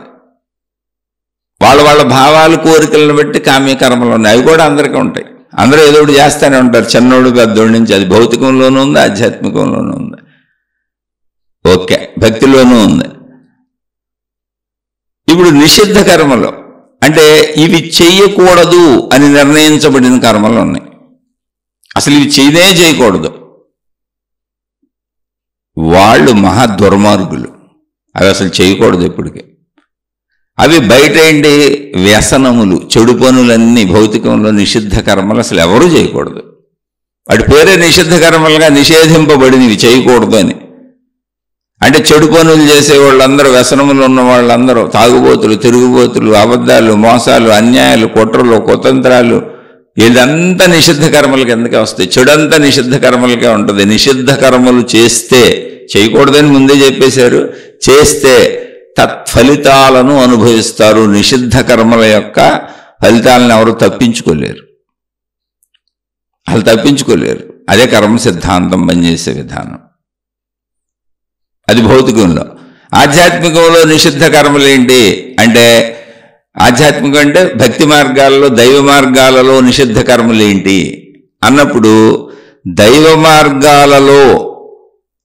వాళ్ళ భావాలు, కోరికలను బట్టి కామ్యకర్మలు ఉన్నాయి. అవి కూడా అందరికీ ఉంటాయి. అందరూ ఏదో ఒకటి చేస్తూనే ఉంటారు, చిన్నోడు పెద్దోడి నుంచి. అది భౌతికంలోనూ ఉంది, ఆధ్యాత్మికంలోనూ ఉంది, ఓకే, భక్తిలోనూ ఉంది. ఇప్పుడు నిషిద్ధ కర్మలు అంటే ఇవి చెయ్యకూడదు అని నిర్ణయించబడిన కర్మలు ఉన్నాయి. అసలు ఇవి చేయకూడదు. వాళ్ళు మహా దుర్మార్గులు, అవి అసలు చేయకూడదు ఎప్పటికీ. అవి బయట ఏంటి, వ్యసనములు, చెడు పనులన్నీ భౌతికంలో నిషిద్ధ కర్మలు అసలు ఎవరూ చేయకూడదు. వాటి పేరే నిషిద్ధ కర్మలుగా నిషేధింపబడినవి, చేయకూడదు అని. అంటే చెడు పనులు చేసే వాళ్ళందరూ, వ్యసనములు ఉన్న వాళ్ళందరూ, తాగుబోతులు, తిరుగుబోతులు, అబద్ధాలు, మోసాలు, అన్యాయాలు, కుట్రలు, కుతంత్రాలు, ఇదంతా నిషిద్ధ కర్మలకి ఎందుకే వస్తాయి. చెడంతా నిషిద్ధ కర్మలకే ఉంటుంది. నిషిద్ధ కర్మలు చేస్తే, చేయకూడదని ముందే చెప్పేశారు, చేస్తే తత్ఫలితాలను అనుభవిస్తారు. నిషిద్ధ కర్మల యొక్క ఫలితాలను ఎవరు తప్పించుకోలేరు, వాళ్ళు తప్పించుకోలేరు. అదే కర్మ సిద్ధాంతం పనిచేసే విధానం. అది భౌతికంలో. ఆధ్యాత్మికంలో నిషిద్ధ కర్మలు ఏంటి అంటే, ఆధ్యాత్మికం అంటే భక్తి మార్గాల్లో దైవ మార్గాలలో నిషిద్ధ కర్మలు ఏంటి అన్నప్పుడు, దైవ మార్గాలలో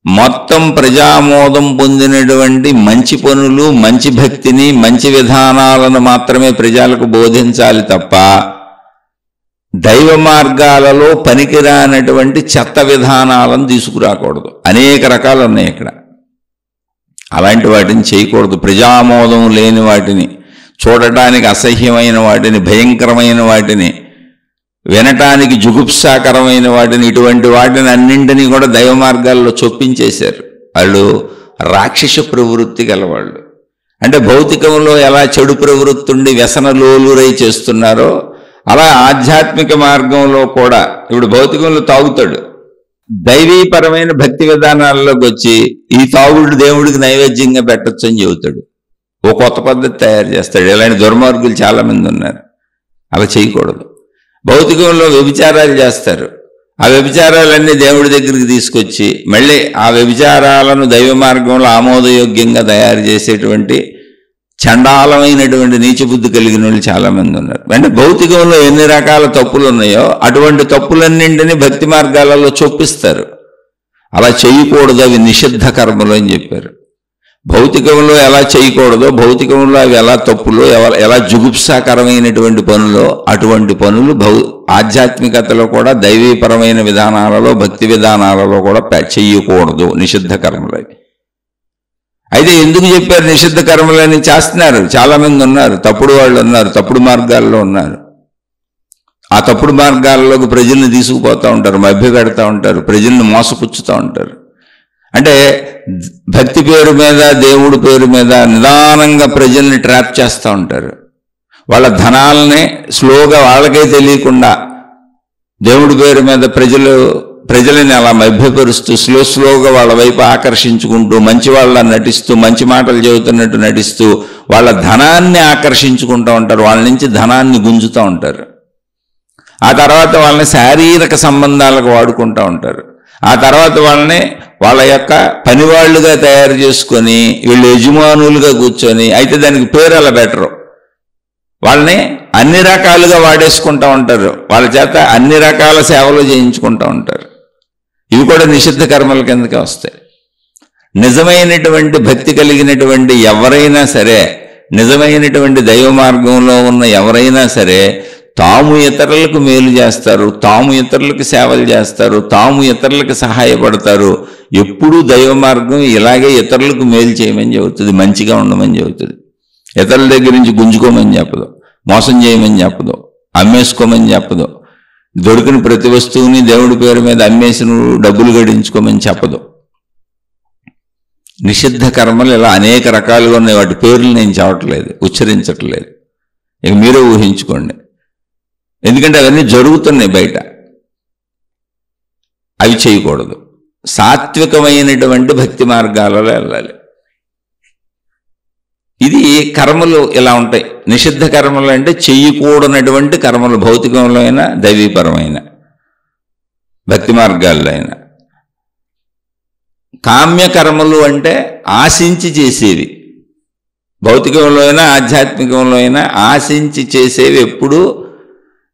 మొత్తం ప్రజామోదం పొందినటువంటి మంచి పనులు, మంచి భక్తిని, మంచి విధానాలను మాత్రమే ప్రజలకు బోధించాలి తప్ప, దైవ మార్గాలలో పనికిరానటువంటి చెత్త విధానాలను తీసుకురాకూడదు. అనేక రకాలు ఉన్నాయి ఇక్కడ. అలాంటి వాటిని చేయకూడదు. ప్రజామోదం లేని వాటిని, చూడటానికి అసహ్యమైన వాటిని, భయంకరమైన వాటిని, వినటానికి జుగుప్సాకరమైన వాటిని, ఇటువంటి వాటిని అన్నింటినీ కూడా దైవ మార్గాల్లో చొప్పించేశారు. వాళ్ళు రాక్షస ప్రవృత్తి గలవాళ్ళు. అంటే భౌతికంలో ఎలా చెడు ప్రవృత్తి ఉండి వ్యసనలోలురై చేస్తున్నారో, అలా ఆధ్యాత్మిక మార్గంలో కూడా. ఇప్పుడు భౌతికంలో తాగుతాడు, దైవీపరమైన భక్తి విధానాల్లోకి వచ్చి ఈ తాగుడు దేవుడికి నైవేద్యంగా పెట్టచ్చు అని చెబుతాడు. ఓ కొత్త పద్ధతి తయారు చేస్తాడు. ఇలాంటి దుర్మార్గులు చాలామంది ఉన్నారు. అలా చేయకూడదు. భౌతికంలో వ్యభిచారాలు చేస్తారు. ఆ వ్యభిచారాలన్నీ దేవుడి దగ్గరికి తీసుకొచ్చి మళ్ళీ ఆ వ్యభిచారాలను దైవ మార్గంలో ఆమోదయోగ్యంగా తయారు చేసేటువంటి చండాలమైనటువంటి నీచబుద్ధి కలిగిన వాళ్ళు చాలామంది ఉన్నారు. అంటే భౌతికంలో ఎన్ని రకాల తప్పులు ఉన్నాయో అటువంటి తప్పులన్నింటినీ భక్తి మార్గాలలో చొప్పిస్తారు. అలా చేయకూడదు, అవి నిషిద్ధ కర్మలు అని చెప్పారు. భౌతికంలో ఎలా చేయకూడదో, భౌతికంలో అవి ఎలా తప్పులో, ఎలా జుగుప్సాకరమైనటువంటి పనులో అటువంటి పనులు ఆధ్యాత్మికతలో కూడా దైవీపరమైన విధానాలలో, భక్తి విధానాలలో కూడా చెయ్యకూడదు. నిషిద్ధ కర్మలు అవి. అయితే ఎందుకు చెప్పారు నిషిద్ధ కర్మలని? చేస్తున్నారు, చాలామంది ఉన్నారు, తప్పుడు వాళ్ళు ఉన్నారు, తప్పుడు మార్గాల్లో ఉన్నారు. ఆ తప్పుడు మార్గాల్లోకి ప్రజల్ని తీసుకుపోతూ ఉంటారు, మభ్యపెడతా ఉంటారు, ప్రజల్ని మోసపుచ్చుతూ ఉంటారు. అంటే భక్తి పేరు మీద, దేవుడి పేరు మీద నిదానంగా ప్రజల్ని ట్రాప్ చేస్తూ ఉంటారు. వాళ్ళ ధనాలని స్లోగా వాళ్ళకే తెలియకుండా దేవుడి పేరు మీద ప్రజలని అలా మభ్యపరుస్తూ స్లోగా వాళ్ళ వైపు ఆకర్షించుకుంటూ, మంచి వాళ్ళ నటిస్తూ, మంచి మాటలు చెబుతున్నట్టు నటిస్తూ వాళ్ళ ధనాన్ని ఆకర్షించుకుంటూ ఉంటారు. వాళ్ళ నుంచి ధనాన్ని గుంజుతూ ఉంటారు. ఆ తర్వాత వాళ్ళని శారీరక సంబంధాలకు వాడుకుంటూ ఉంటారు. ఆ తర్వాత వాళ్ళని వాళ్ళ యొక్క పనివాళ్లుగా తయారు చేసుకొని వీళ్ళు యజమానులుగా కూర్చొని, అయితే దానికి పేరు అలా బెటరు, వాళ్ళని అన్ని రకాలుగా వాడేసుకుంటూ ఉంటారు. వాళ్ళ చేత అన్ని రకాల సేవలు చేయించుకుంటూ ఉంటారు. ఇవి కూడా నిషిద్ధ కర్మల కిందకే వస్తాయి. నిజమైనటువంటి భక్తి కలిగినటువంటి ఎవరైనా సరే, నిజమైనటువంటి దైవ మార్గంలో ఉన్న ఎవరైనా సరే తాము ఇతరులకు మేలు చేస్తారు, తాము ఇతరులకు సేవలు చేస్తారు, తాము ఇతరులకు సహాయపడతారు. ఎప్పుడూ దైవ మార్గం ఇలాగే ఇతరులకు మేలు చేయమని చెబుతుంది, మంచిగా ఉండమని చెబుతుంది. ఇతరుల దగ్గర నుంచి గుంజుకోమని చెప్పదు, మోసం చేయమని చెప్పదు, అమ్మేసుకోమని చెప్పదు, దొరికిన ప్రతి వస్తువుని దేవుడి పేరు మీద అమ్మేసి నువ్వు డబ్బులు గడించుకోమని చెప్పదు. నిషిద్ధ కర్మలు ఇలా అనేక రకాలుగా ఉన్నాయి. వాటి పేర్లు నేను చెప్పట్లేదు, ఉచ్చరించట్లేదు. ఇక మీరే ఊహించుకోండి. ఎందుకంటే అవన్నీ జరుగుతున్నాయి బయట. అవి చేయకూడదు. సాత్వికమైనటువంటి భక్తి మార్గాలలో వెళ్ళాలి. ఇది కర్మలు ఇలా ఉంటాయి. నిషిద్ధ కర్మలు అంటే చెయ్యకూడనటువంటి కర్మలు, భౌతికంలో అయినా దైవీపరమైన భక్తి మార్గాల్లో అయినా. కామ్యకర్మలు అంటే ఆశించి చేసేవి. భౌతికంలో అయినా ఆధ్యాత్మికంలో అయినా ఆశించి చేసేవి ఎప్పుడూ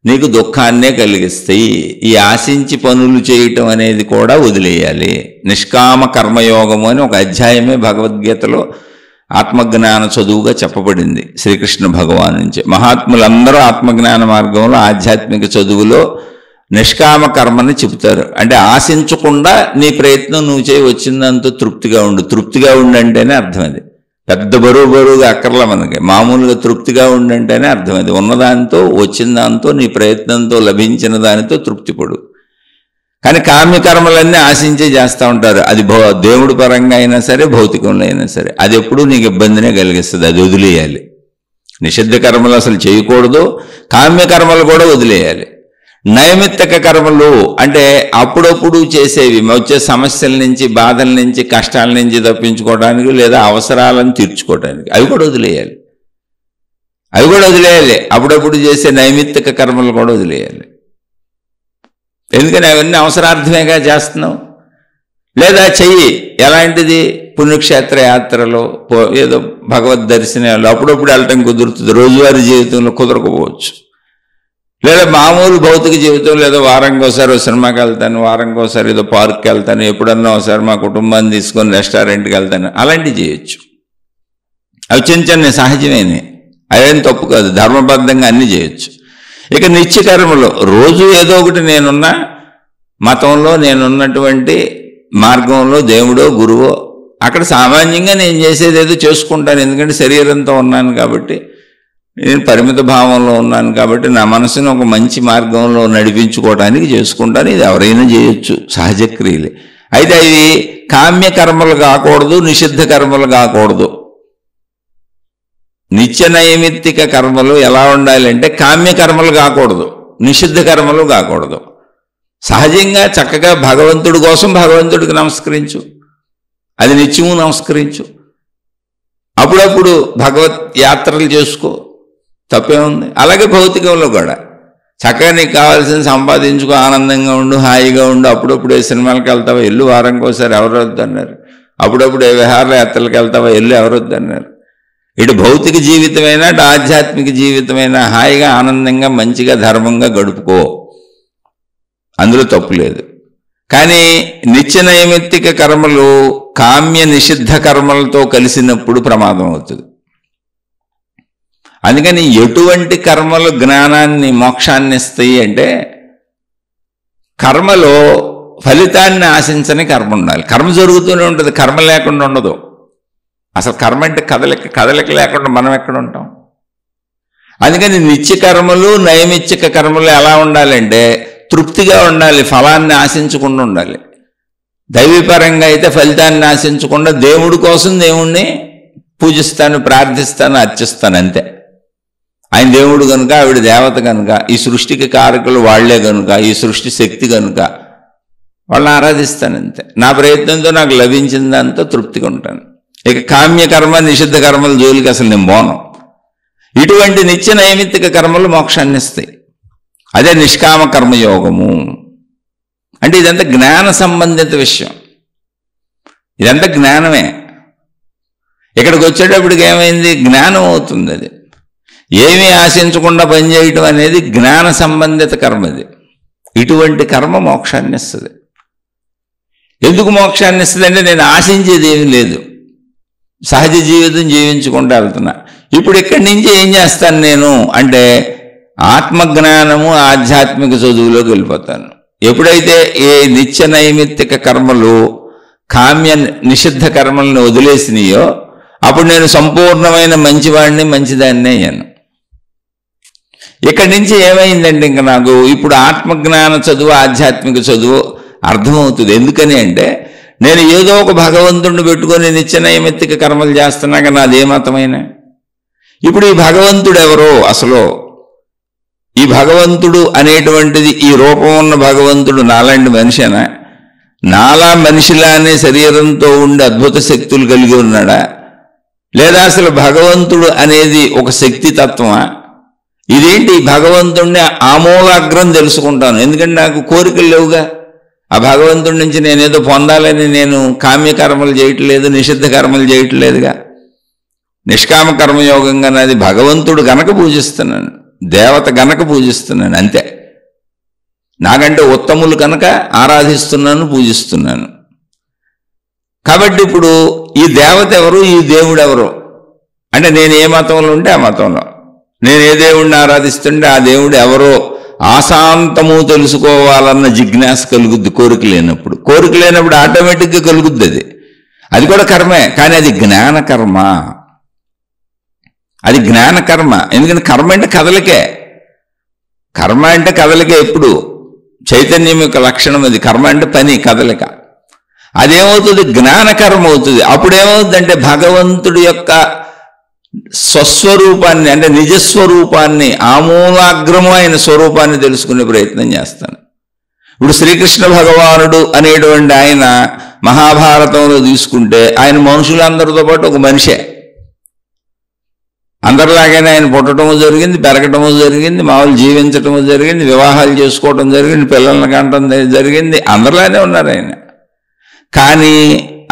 నీకు దుఃఖాన్నే కలిగిస్తాయి. ఈ ఆశించి పనులు చేయటం అనేది కూడా వదిలేయాలి. నిష్కామ కర్మయోగము అని ఒక అధ్యాయమే భగవద్గీతలో ఆత్మజ్ఞాన చదువుగా చెప్పబడింది శ్రీకృష్ణ భగవాను నుంచి. మహాత్ములందరూ ఆత్మజ్ఞాన మార్గంలో ఆధ్యాత్మిక చదువులో నిష్కామ కర్మని చెబుతారు. అంటే ఆశించకుండా నీ ప్రయత్నం నువ్వు చేయి, వచ్చిందంతా తృప్తిగా ఉండు. తృప్తిగా ఉండంటేనే అర్థం అది. పెద్ద బరువుగా అక్కర్లా మనకి, మామూలుగా తృప్తిగా ఉండంటేనే అర్థం అది. ఉన్నదానితో, వచ్చిన దాంతో, నీ ప్రయత్నంతో లభించిన దానితో తృప్తిపడు. కానీ కామ్యకర్మలన్నీ ఆశించే చేస్తూ ఉంటారు. అది దేవుడి పరంగా అయినా సరే, భౌతికంలో అయినా సరే. అది ఎప్పుడూ నీకు ఇబ్బందినే కలిగిస్తుంది. అది వదిలేయాలి. నిషిద్ధ కర్మలు అసలు చేయకూడదు. కామ్యకర్మలు కూడా వదిలేయాలి. నైమిత్తిక కర్మలు అంటే అప్పుడప్పుడు చేసేవి, వచ్చే సమస్యల నుంచి, బాధల నుంచి, కష్టాల నుంచి తప్పించుకోవడానికి లేదా అవసరాలను తీర్చుకోవడానికి, అవి కూడా వదిలేయాలి. అప్పుడప్పుడు చేసే నైమిత్తిక కర్మలు కూడా వదిలేయాలి. ఎందుకని అవన్నీ అవసరార్థమేగా చేస్తున్నావు. లేదా చెయ్యి, ఎలాంటిది, పుణ్యక్షేత్ర యాత్రలో ఏదో భగవద్ దర్శనాలు అప్పుడప్పుడు వెళ్ళటం కుదురుతుంది, రోజువారీ జీవితంలో కుదరకపోవచ్చు. లేదా మామూలు భౌతిక జీవితం, లేదా వారంకి ఒకసారి సినిమాకి వెళ్తాను, వారంకి ఒకసారి ఏదో పార్క్కి వెళ్తాను, ఎప్పుడన్నా ఒకసారి మా కుటుంబాన్ని తీసుకొని రెస్టారెంట్కి వెళ్తాను, అలాంటివి చేయొచ్చు. అవి చిన్న చిన్న సహజమేనే, అవేం తప్పు కాదు, ధర్మబద్ధంగా అన్నీ చేయొచ్చు. ఇక నిత్యకర్మలో రోజు ఏదో ఒకటి నేనున్న మతంలో, నేనున్నటువంటి మార్గంలో దేవుడో గురువో అక్కడ సామాన్యంగా నేను చేసేది ఏదో చేసుకుంటాను. ఎందుకంటే శరీరంతో ఉన్నాను కాబట్టి, నేను పరిమిత భావంలో ఉన్నాను కాబట్టి నా మనసును ఒక మంచి మార్గంలో నడిపించుకోవడానికి చేసుకుంటాను. ఇది ఎవరైనా చేయొచ్చు, సహజ క్రియలే. అయితే అవి కామ్య కర్మలు కాకూడదు, నిషిద్ధ కర్మలు కాకూడదు. నిత్య నైమిత్తిక కర్మలు ఎలా ఉండాలంటే కామ్య కర్మలు కాకూడదు, నిషిద్ధ కర్మలు కాకూడదు. సహజంగా చక్కగా భగవంతుడి కోసం భగవంతుడికి నమస్కరించు, అది నిత్యము నమస్కరించు. అప్పుడప్పుడు భగవత్ యాత్రలు చేసుకో, తప్పేముంది. అలాగే భౌతికంలో కూడా చక్కగా నీకు కావాల్సింది సంపాదించుకో, ఆనందంగా ఉండు, హాయిగా ఉండు. అప్పుడప్పుడు ఏ సినిమాలకు వెళ్తావా, ఎల్లు, వారంకి ఒకసారి ఎవరు వద్దన్నారు. అప్పుడప్పుడు ఏ విహార యాత్రలకు వెళ్తావా, ఎల్లు, ఎవరు వద్దన్నారు. ఇటు భౌతిక జీవితమైనా అటు ఆధ్యాత్మిక జీవితమైనా హాయిగా ఆనందంగా మంచిగా ధర్మంగా గడుపుకో, అందులో తప్పు లేదు. కానీ నిత్య నైమిత్తిక కర్మలు కామ్య నిషిద్ధ కర్మలతో కలిసినప్పుడు ప్రమాదం అవుతుంది. అందుకని ఎటువంటి కర్మలు జ్ఞానాన్ని మోక్షాన్ని ఇస్తాయి అంటే, కర్మలో ఫలితాన్ని ఆశించని కర్మ ఉండాలి. కర్మ జరుగుతూనే ఉంటుంది, కర్మ లేకుండా ఉండదు. అసలు కర్మ అంటే కదలిక లేకుండా మనం ఎక్కడ ఉంటాం. అందుకని నిత్య కర్మలు నైమిత్తిక కర్మలు ఎలా ఉండాలంటే తృప్తిగా ఉండాలి, ఫలాన్ని ఆశించకుండా ఉండాలి. దైవీపరంగా అయితే ఫలితాన్ని ఆశించకుండా దేవుడి కోసం దేవుణ్ణి పూజిస్తాను, ప్రార్థిస్తాను, అర్చిస్తాను, అంతే. ఆయన దేవుడు కనుక, ఆవిడ దేవత కనుక, ఈ సృష్టికి కారకులు వాళ్లే కనుక, ఈ సృష్టి శక్తి కనుక వాళ్ళని ఆరాధిస్తాను, అంతే. నా ప్రయత్నంతో నాకు లభించిందంతా తృప్తిగా ఉంటాను. ఇక కామ్య కర్మ నిషిద్ధ కర్మల జోలికి అసలు నేను పోను. ఇటువంటి నిత్య నైమిత్తిక కర్మలు మోక్షాన్ని ఇస్తాయి. అదే నిష్కామ కర్మయోగము అంటే. ఇదంతా జ్ఞాన సంబంధిత విషయం, ఇదంతా జ్ఞానమే. ఇక్కడికి వచ్చేటప్పటికి ఏమైంది, జ్ఞానం అవుతుంది. అది ఏమీ ఆశించకుండా పనిచేయటం అనేది జ్ఞాన సంబంధిత కర్మది. ఇటువంటి కర్మ మోక్షాన్ని ఇస్తుంది. ఎందుకు మోక్షాన్ని ఇస్తుంది అంటే, నేను ఆశించేది ఏమీ లేదు, సహజ జీవితం జీవించుకుంటూ వెళ్తున్నా. ఇప్పుడు ఇక్కడి నుంచి ఏం చేస్తాను నేను అంటే, ఆత్మజ్ఞానము ఆధ్యాత్మిక చదువులోకి వెళ్ళిపోతాను. ఎప్పుడైతే ఈ నిత్య నైమిత్తిక కర్మలు కామ్య నిషిద్ధ కర్మలను వదిలేసినాయో అప్పుడు నేను సంపూర్ణమైన మంచివాడిని, మంచిదాన్ని అయ్యాను. ఇక్కడి నుంచి ఏమైందంటే ఇంకా నాకు ఇప్పుడు ఆత్మజ్ఞాన చదువు ఆధ్యాత్మిక చదువు అర్థమవుతుంది. ఎందుకని అంటే, నేను ఏదో ఒక భగవంతుడిని పెట్టుకొని నిత్య నైమిత్తిక కర్మలు చేస్తున్నాక నాదే మతమైనా. ఇప్పుడు ఈ భగవంతుడు ఎవరో, అసలు ఈ భగవంతుడు అనేటువంటిది, ఈ రూపం ఉన్న భగవంతుడు నాలాంటి మనిషేనా, నాలా మనిషిలానే శరీరంతో ఉండి అద్భుత శక్తులు కలిగి ఉన్నాడా, లేదా అసలు భగవంతుడు అనేది ఒక శక్తి తత్వమా? ఇదేంటి, భగవంతుడిని ఆమూలాగ్రం తెలుసుకుంటాను. ఎందుకంటే నాకు కోరికలు లేవుగా. ఆ భగవంతుడి నుంచి నేనేదో పొందాలని నేను కామ్యకర్మలు చేయట్లేదు, నిషిద్ధ కర్మలు చేయట్లేదుగా. నిష్కామ కర్మయోగంగా నాది భగవంతుడు గనక పూజిస్తున్నాను, దేవత గనక పూజిస్తున్నాను, అంతే. నాకంటే ఉత్తములు కనుక ఆరాధిస్తున్నాను, పూజిస్తున్నాను. కాబట్టి ఇప్పుడు ఈ దేవత ఎవరు, ఈ దేవుడు ఎవరు అంటే, నేను ఏ మతంలో ఉంటే ఆ మతంలో, నేను ఏ దేవుడిని ఆరాధిస్తుంటే ఆ దేవుడు ఎవరో ఆశాంతము తెలుసుకోవాలన్న జిజ్ఞాస కలుగుద్ది. కోరిక లేనప్పుడు, కోరిక లేనప్పుడు ఆటోమేటిక్గా కలుగుద్ది. అది కూడా కర్మే, కానీ అది జ్ఞాన కర్మ. అది జ్ఞాన కర్మ. ఎందుకంటే కర్మ అంటే కదలికే, కర్మ అంటే కదలికే. ఎప్పుడు చైతన్యం యొక్క లక్షణం అది. కర్మ అంటే పని, కదలిక. అదేమవుతుంది, జ్ఞాన కర్మ అవుతుంది. అప్పుడేమవుతుందంటే భగవంతుడి యొక్క స్వస్వరూపాన్ని అంటే నిజస్వరూపాన్ని, ఆమూలాగ్రము అయిన స్వరూపాన్ని తెలుసుకునే ప్రయత్నం చేస్తాను. ఇప్పుడు శ్రీకృష్ణ భగవానుడు అనేటువంటి ఆయన మహాభారతంలో తీసుకుంటే ఆయన మనుషులందరితో పాటు ఒక మనిషే. అందరిలాగానే ఆయన పుట్టడము జరిగింది, పెరగటము జరిగింది, మామూలు జీవించటము జరిగింది, వివాహాలు చేసుకోవటం జరిగింది, పిల్లల్ని కంటం జరిగింది, అందరిలానే ఉన్నారు ఆయన. కానీ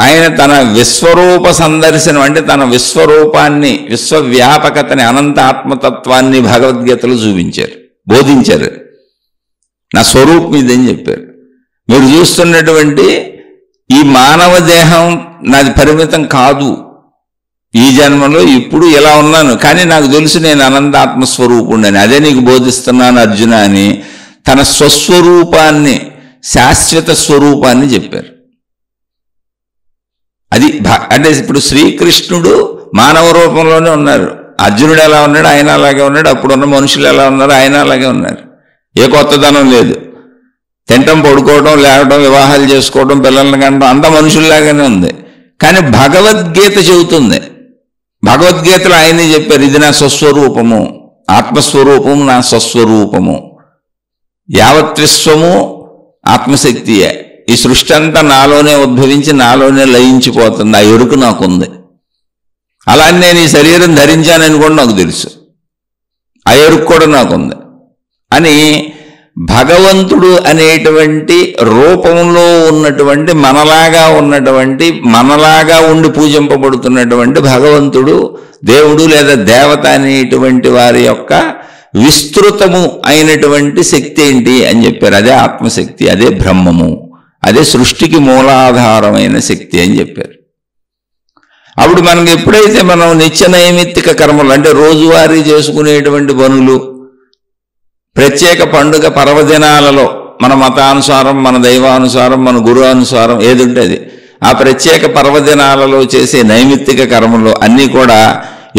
ఆయన తన విశ్వరూప సందర్శనం అంటే తన విశ్వరూపాన్ని, విశ్వవ్యాపకతని, అనంత ఆత్మతత్వాన్ని భగవద్గీతలో చూపించారు, బోధించారు. నా స్వరూపం ఇదని చెప్పారు. మీరు చూస్తున్నటువంటి ఈ మానవ దేహం నాది పరిమితం కాదు, ఈ జన్మలో ఇప్పుడు ఇలా ఉన్నాను, కానీ నాకు తెలుసు నేను అనంతాత్మస్వరూపుణ్ణని, అదే నీకు బోధిస్తున్నాను అర్జున అని తన స్వస్వరూపాన్ని, శాశ్వత స్వరూపాన్ని చెప్పారు. అది అంటే ఇప్పుడు శ్రీకృష్ణుడు మానవ రూపంలోనే ఉన్నారు. అర్జునుడు ఎలా ఉన్నాడు ఆయన అలాగే ఉన్నాడు, అప్పుడున్న మనుషులు ఎలా ఉన్నారు ఆయన అలాగే ఉన్నారు. ఏ కొత్తదనం లేదు. తింటం, పడుకోవడం, లేవడం, వివాహాలు చేసుకోవడం, పిల్లల్ని కంటం అంత మనుషుల్లాగానే ఉంది. కానీ భగవద్గీత చెబుతుంది, భగవద్గీతలో ఆయనే చెప్పారు, ఇది నా స్వస్వరూపము, ఆత్మస్వరూపము నా స్వస్వరూపము, యావత్ విశ్వము ఆత్మశక్తియే, ఈ సృష్టి అంతా నాలోనే ఉద్భవించి నాలోనే లయించిపోతుంది, ఆ ఎరుకు నాకుంది. అలానే నేను ఈ శరీరం ధరించానని కూడా నాకు తెలుసు, ఆ ఎరుకు కూడా నాకుంది అని భగవంతుడు అనేటువంటి రూపంలో ఉన్నటువంటి మనలాగా ఉండి పూజింపబడుతున్నటువంటి భగవంతుడు, దేవుడు లేదా దేవత అనేటువంటి వారి యొక్క విస్తృతము అయినటువంటి శక్తి ఏంటి అని చెప్పారు. అదే ఆత్మశక్తి, అదే బ్రహ్మము, అదే సృష్టికి మూలాధారమైన శక్తి అని చెప్పారు. అప్పుడు మనకి ఎప్పుడైతే మనం నిత్య నైమిత్తిక కర్మలు అంటే రోజువారీ చేసుకునేటువంటి పనులు, ప్రత్యేక పండుగ పర్వదినాలలో మన మతానుసారం, మన దైవానుసారం, మన గురువు అనుసారం ఏది ఉంటుంది ఆ ప్రత్యేక పర్వదినాలలో చేసే నైమిత్తిక కర్మలు అన్నీ కూడా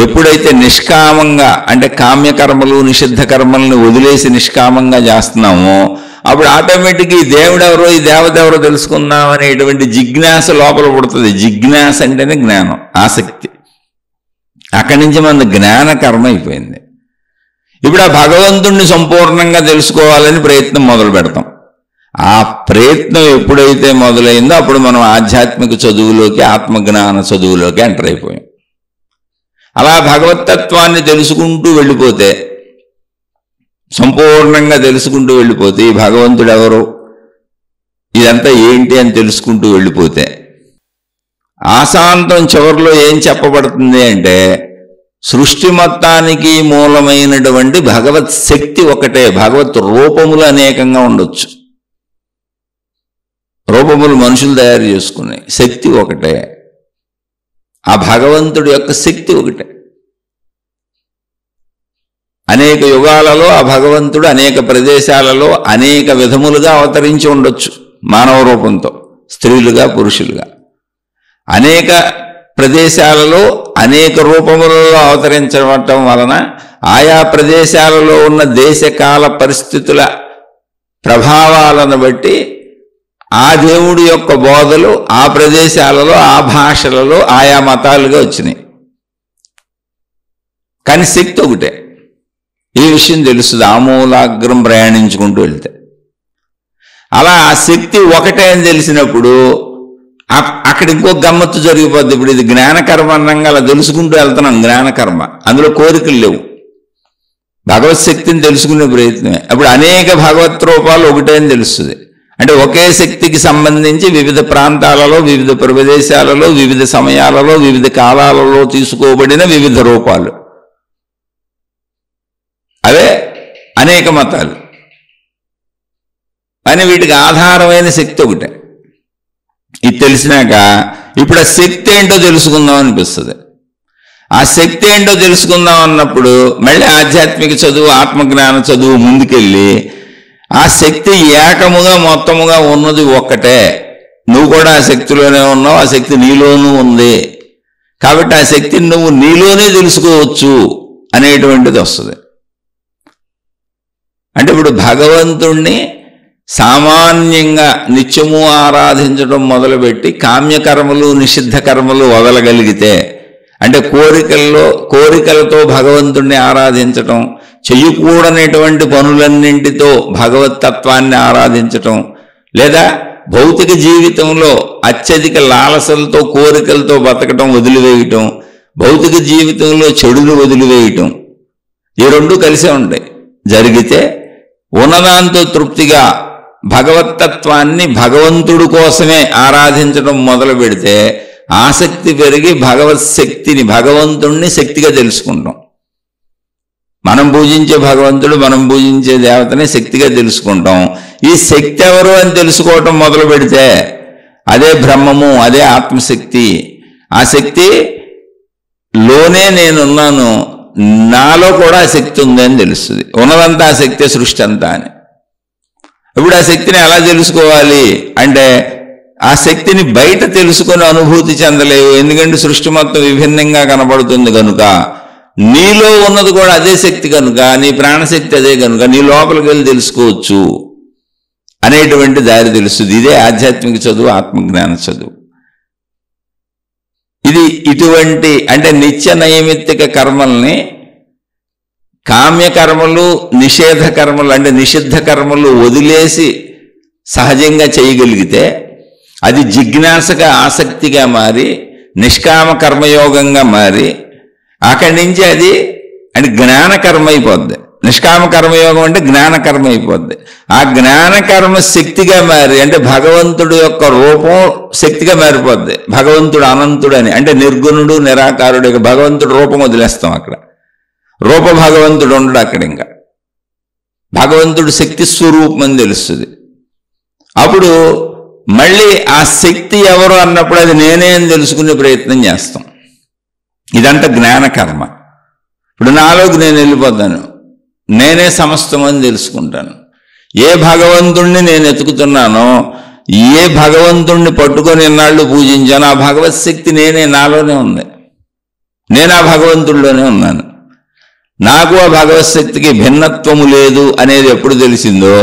ఎప్పుడైతే నిష్కామంగా అంటే కామ్యకర్మలు, నిషిద్ధ కర్మలను వదిలేసి నిష్కామంగా చేస్తున్నామో అప్పుడు ఆటోమేటిక్గా ఈ దేవుడెవరో, ఈ దేవత ఎవరో తెలుసుకుందాం అనేటువంటి జిజ్ఞాస లోపల పుడుతుంది. జిజ్ఞాస అంటేనే జ్ఞానం, ఆసక్తి. అక్కడి నుంచి మన జ్ఞాన కర్మ అయిపోయింది. ఇప్పుడు ఆ భగవంతుణ్ణి సంపూర్ణంగా తెలుసుకోవాలని ప్రయత్నం మొదలు పెడతాం. ఆ ప్రయత్నం ఎప్పుడైతే మొదలైందో అప్పుడు మనం ఆధ్యాత్మిక చదువులోకి, ఆత్మజ్ఞాన చదువులోకి ఎంటర్ అయిపోయాం. అలా భగవత్తత్వాన్ని తెలుసుకుంటూ వెళ్ళిపోతే, సంపూర్ణంగా తెలుసుకుంటూ వెళ్ళిపోతే, ఈ భగవంతుడు ఎవరు, ఇదంతా ఏంటి అని తెలుసుకుంటూ వెళ్ళిపోతే ఆశాంతం చివరిలో ఏం చెప్పబడుతుంది అంటే సృష్టి మొత్తానికి మూలమైనటువంటి భగవత్ శక్తి ఒకటే. భగవత్ రూపములు అనేకంగా ఉండొచ్చు, రూపములు మనుషులు తయారు చేసుకునే శక్తి ఒకటే, ఆ భగవంతుడి యొక్క శక్తి ఒకటే. అనేక యుగాలలో ఆ భగవంతుడు అనేక ప్రదేశాలలో అనేక విధములుగా అవతరించి ఉండొచ్చు మానవ రూపంతో, స్త్రీలుగా పురుషులుగా. అనేక ప్రదేశాలలో అనేక రూపములలో అవతరించడం వలన ఆయా ప్రదేశాలలో ఉన్న దేశకాల పరిస్థితుల ప్రభావాలను బట్టి ఆ దేవుడి యొక్క బోధలు ఆ ప్రదేశాలలో, ఆ భాషలలో, ఆయా మతాలుగా వచ్చినాయి. కానీ శక్తి ఒకటే. ఈ విషయం తెలుస్తుంది ఆమూలాగ్రం ప్రయాణించుకుంటూ వెళ్తే. అలా ఆ శక్తి ఒకటే అని తెలిసినప్పుడు అక్కడ ఇంకో గమ్మత్తు జరిగిపోద్ది. ఇప్పుడు ఇది జ్ఞానకర్మ అన్నంగా అలా తెలుసుకుంటూ వెళ్తున్నాం. జ్ఞానకర్మ, అందులో కోరికలు లేవు, భగవత్ శక్తిని తెలుసుకునే ప్రయత్నమే. అప్పుడు అనేక భగవత్ రూపాలు ఒకటే అని తెలుస్తుంది. అంటే ఒకే శక్తికి సంబంధించి వివిధ ప్రాంతాలలో, వివిధ ప్రదేశాలలో, వివిధ సమయాలలో, వివిధ కాలాలలో తీసుకోబడిన వివిధ రూపాలు, అవే అనేక మతాలు. అని వీటికి ఆధారమైన శక్తి ఒకటే. ఇది తెలిసినాక ఇప్పుడు ఆ శక్తి ఏంటో తెలుసుకుందాం అనిపిస్తుంది. ఆ శక్తి ఏంటో తెలుసుకుందాం అన్నప్పుడు మళ్ళీ ఆధ్యాత్మిక చదువు, ఆత్మజ్ఞాన చదువు ముందుకెళ్ళి ఆ శక్తి ఏకముగా మొత్తముగా ఉన్నది ఒక్కటే. నువ్వు కూడా ఆ శక్తిలోనే ఉన్నావు, ఆ శక్తి నీలోనూ ఉంది, కాబట్టి ఆ శక్తిని నువ్వు నీలోనే తెలుసుకోవచ్చు అనేటువంటిది వస్తుంది. అంటే ఇప్పుడు భగవంతుణ్ణి సామాన్యంగా నిత్యము ఆరాధించడం మొదలుపెట్టి కామ్యకర్మలు, నిషిద్ధ కర్మలు వదలగలిగితే, అంటే కోరికలతో భగవంతుణ్ణి ఆరాధించటం, చెయ్యకూడనటువంటి పనులన్నింటితో భగవత్తత్వాన్ని ఆరాధించటం, లేదా భౌతిక జీవితంలో అత్యధిక లాలసలతో, కోరికలతో బతకటం వదిలివేయటం, భౌతిక జీవితంలో చెడులు వదిలివేయటం, ఈ రెండు కలిసే ఉంటాయి. జరిగితే ఉన్నదాంతో తృప్తిగా భగవత్తత్వాన్ని భగవంతుడు కోసమే ఆరాధించడం మొదలు పెడితే ఆసక్తి పెరిగి భగవత్ శక్తిని, భగవంతుణ్ణి శక్తిగా తెలుసుకుంటాం. మనం పూజించే భగవంతుడు, మనం పూజించే దేవతని శక్తిగా తెలుసుకుంటాం. ఈ శక్తి ఎవరు అని తెలుసుకోవటం మొదలు పెడితే అదే బ్రహ్మము, అదే ఆత్మశక్తి. ఆ శక్తి లోనే నేనున్నాను, నాలో కూడా ఆ శక్తి ఉందని తెలుస్తుంది. ఉన్నదంతా ఆ శక్తి, సృష్టి అంతా అని. ఇప్పుడు ఆ శక్తిని ఎలా తెలుసుకోవాలి అంటే ఆ శక్తిని బయట తెలుసుకొని అనుభూతి చెందలేవు. ఎందుకంటే సృష్టి మొత్తం విభిన్నంగా కనబడుతుంది కనుక. నీలో ఉన్నది కూడా అదే శక్తి కనుక, నీ ప్రాణశక్తి అదే కనుక నీ లోపలికి వెళ్ళి తెలుసుకోవచ్చు అనేటువంటి దారి తెలుస్తుంది. ఇదే ఆధ్యాత్మిక చదువు, ఆత్మజ్ఞాన చదువు. ఇది ఇటువంటి అంటే నిత్య నైమిత్తిక కర్మల్ని కామ్యకర్మలు, నిషేధ కర్మలు అంటే నిషిద్ధ కర్మలు వదిలేసి సహజంగా చేయగలిగితే అది జిజ్ఞాసగా, ఆసక్తిగా మారి నిష్కామ కర్మయోగంగా మారి అక్కడి నుంచి అది అంటే జ్ఞానకర్మ అయిపోద్ది. నిష్కామ కర్మయోగం అంటే జ్ఞానకర్మ అయిపోద్ది. ఆ జ్ఞానకర్మ శక్తిగా మారి అంటే భగవంతుడు యొక్క రూపం శక్తిగా మారిపోద్ది. భగవంతుడు అనంతుడు అని అంటే నిర్గుణుడు, నిరాకారుడు. భగవంతుడు రూపం వదిలేస్తాం అక్కడ. రూప భగవంతుడు ఉండడు అక్కడ. ఇంకా భగవంతుడు శక్తి స్వరూపం అని తెలుస్తుంది. అప్పుడు మళ్ళీ ఆ శక్తి ఎవరు అన్నప్పుడు అది నేనే అని తెలుసుకునే ప్రయత్నం చేస్తాం. ఇదంతా జ్ఞానకర్మ. ఇప్పుడు నాలోకి నేను వెళ్ళిపోతాను, నేనే సమస్తం అని తెలుసుకుంటాను. ఏ భగవంతుణ్ణి నేను ఎతుకుతున్నానో, ఏ భగవంతుణ్ణి పట్టుకొని ఎన్నాళ్ళు పూజించానో ఆ భగవత్ శక్తి నేనే, నాలోనే ఉంది. నేను ఆ భగవంతుడిలోనే ఉన్నాను. నాకు ఆ భగవత్ శక్తికి భిన్నత్వము లేదు అనేది ఎప్పుడు తెలిసిందో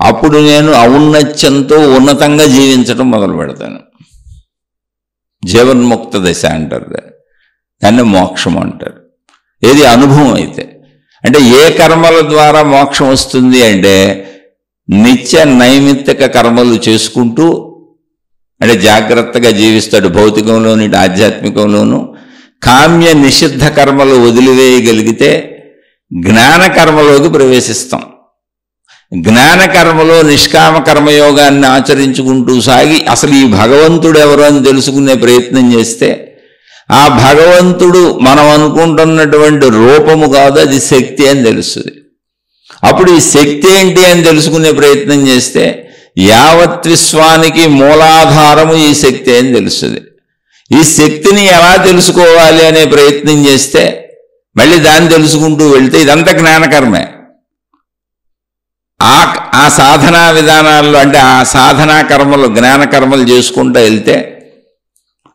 అప్పుడు నేను ఔన్నత్యంతో ఉన్నతంగా జీవించడం మొదలు పెడతాను. జీవన్ముక్త దశ అంటారు దాన్ని, మోక్షం అంటారు. ఏది అనుభవం అయితే. అంటే ఏ కర్మల ద్వారా మోక్షం వస్తుంది అంటే నిత్య నైమిత్తిక కర్మలు చేసుకుంటూ అంటే జాగ్రత్తగా జీవిస్తాడు భౌతికంలోని ఆధ్యాత్మికంలోనూ. కామ్య నిషిద్ధ కర్మలు వదిలివేయగలిగితే జ్ఞానకర్మలోకి ప్రవేశిస్తాం. జ్ఞానకర్మలో నిష్కామ కర్మయోగాన్ని ఆచరించుకుంటూ సాగి అసలు ఈ భగవంతుడు ఎవరు అని తెలుసుకునే ప్రయత్నం చేస్తే ఆ భగవంతుడు మనం అనుకుంటున్నటువంటి రూపము కాదు, అది శక్తి అని తెలుస్తుంది. అప్పుడు ఈ శక్తి ఏంటి అని తెలుసుకునే ప్రయత్నం చేస్తే యావత్ విశ్వానికి మూలాధారము ఈ శక్తి అని తెలుస్తుంది. ఈ శక్తిని ఎలా తెలుసుకోవాలి అనే ప్రయత్నం చేస్తే మళ్ళీ దాన్ని తెలుసుకుంటూ వెళ్తే ఇదంతా జ్ఞానకర్మే. ఆ సాధనా విధానాల్లో అంటే ఆ సాధనా కర్మలు, జ్ఞానకర్మలు చేసుకుంటూ వెళ్తే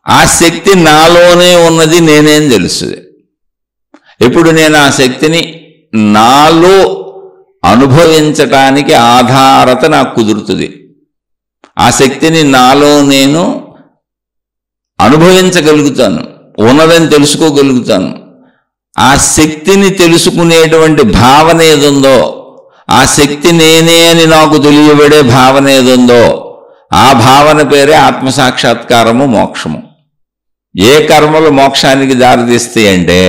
ఆ శక్తి నాలోనే ఉన్నది, నేనేం తెలుస్తుంది. ఇప్పుడు నేను ఆ శక్తిని నాలో అనుభవించటానికి ఆధారత నాకు కుదురుతుంది. ఆ శక్తిని నాలో నేను అనుభవించగలుగుతాను, ఉన్నదని తెలుసుకోగలుగుతాను. ఆ శక్తిని తెలుసుకునేటువంటి భావన ఏదుందో, ఆ శక్తి నేనే అని నాకు తెలియబడే భావన ఏదుందో ఆ భావన పేరే ఆత్మసాక్షాత్కారము, మోక్షము. ఏ కర్మలు మోక్షానికి దారితీస్తాయి అంటే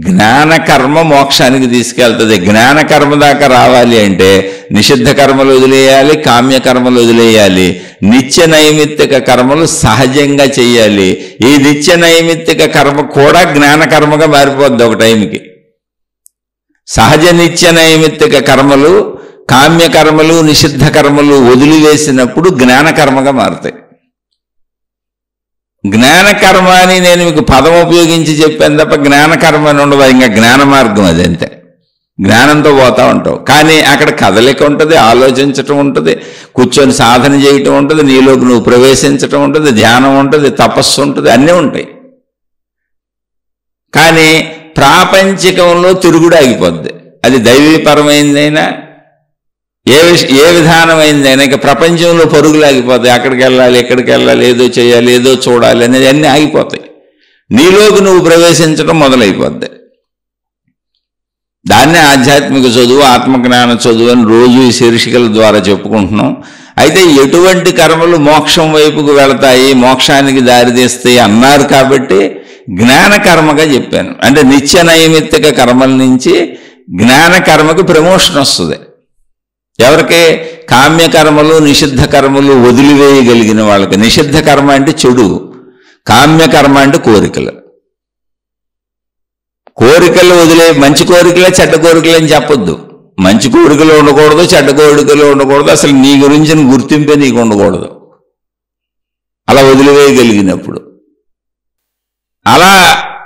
జ్ఞానకర్మ మోక్షానికి తీసుకెళ్తుంది. జ్ఞానకర్మ దాకా రావాలి అంటే నిషిద్ధ కర్మలు వదిలేయాలి, కామ్యకర్మలు వదిలేయాలి, నిత్య నైమిత్తిక కర్మలు సహజంగా చెయ్యాలి. ఈ నిత్య నైమిత్తిక కర్మ కూడా జ్ఞానకర్మగా మారిపోద్ది ఒక టైంకి. సహజ నిత్య నైమిత్తిక కర్మలు, కామ్యకర్మలు, నిషిద్ధ కర్మలు వదిలివేసినప్పుడు జ్ఞానకర్మగా మారుతాయి. జ్ఞానకర్మ అని నేను మీకు పదం ఉపయోగించి చెప్పాను తప్ప జ్ఞానకర్మ అని ఉండదు. ఇంకా జ్ఞాన మార్గం అది అంతే. జ్ఞానంతో పోతా ఉంటావు, కానీ అక్కడ కదలిక ఉంటుంది, ఆలోచించటం ఉంటుంది, కూర్చొని సాధన చేయటం ఉంటుంది, నీలోకి నువ్వు ప్రవేశించటం ఉంటుంది, ధ్యానం ఉంటుంది, తపస్సు ఉంటుంది, అన్నీ ఉంటాయి. కానీ ప్రాపంచికంలో తిరుగుడు ఆగిపోద్ది. అది దైవీపరమైందైనా ఏ విధానమైందైనా ఇక ప్రపంచంలో పరుగులు ఆగిపోతాయి. అక్కడికి వెళ్ళాలి, ఎక్కడికి వెళ్ళాలి, ఏదో చేయాలి, ఏదో చూడాలి అనేది అన్నీ ఆగిపోతాయి. నీలోకి నువ్వు ప్రవేశించడం మొదలైపోద్ది. దాన్నే ఆధ్యాత్మిక చదువు, ఆత్మజ్ఞాన చదువు అని రోజు ఈ శీర్షికల ద్వారా చెప్పుకుంటున్నాం. అయితే ఎటువంటి కర్మలు మోక్షం వైపుకు వెళతాయి, మోక్షానికి దారితీస్తాయి అన్నారు కాబట్టి జ్ఞానకర్మగా చెప్పాను. అంటే నిత్య నైమిత్తిక కర్మల నుంచి జ్ఞానకర్మకి ప్రమోషన్ వస్తుంది. ఎవరికి? కామ్యకర్మలు నిషిద్ధ కర్మలు వదిలివేయగలిగిన వాళ్ళకి. నిషిద్ధ కర్మ అంటే చెడు, కామ్యకర్మ అంటే కోరికలు. కోరికలు వదిలే, మంచి కోరికలే చెడ్డ కోరికలు అని చెప్పొద్దు. మంచి కోరికలు ఉండకూడదు, చెడ్డ కోరికలు ఉండకూడదు, అసలు నీ గురించిన గుర్తింపే నీకు ఉండకూడదు అలా వదిలివేయగలిగినప్పుడు. అలా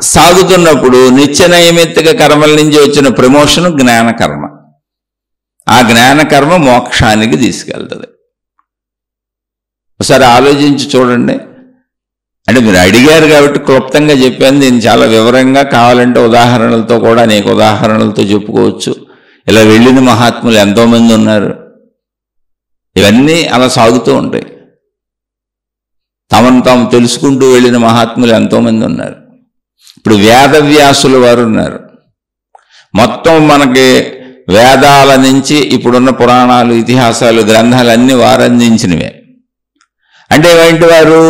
సాగుతున్నప్పుడు నిత్య నైమిత్తిక కర్మల నుంచి వచ్చిన ప్రమోషన్ జ్ఞానకర్మ. ఆ జ్ఞానకర్మ మోక్షానికి తీసుకెళ్తుంది. ఒకసారి ఆలోచించి చూడండి. అంటే మీరు అడిగారు కాబట్టి క్లుప్తంగా చెప్పాను. దీన్ని చాలా వివరంగా కావాలంటే ఉదాహరణలతో కూడా, అనేక ఉదాహరణలతో చెప్పుకోవచ్చు. ఇలా వెళ్ళిన మహాత్ములు ఎంతోమంది ఉన్నారు. ఇవన్నీ అలా సాగుతూ ఉంటాయి. తమను తాము తెలుసుకుంటూ వెళ్ళిన మహాత్ములు ఎంతోమంది ఉన్నారు. ఇప్పుడు వేదవ్యాసుల వారు ఉన్నారు. మొత్తం మనకి వేదాల నుంచి ఇప్పుడున్న పురాణాలు, ఇతిహాసాలు, గ్రంథాలు అన్నీ వారు అందించినవే. అంటే ఏంటి? వారు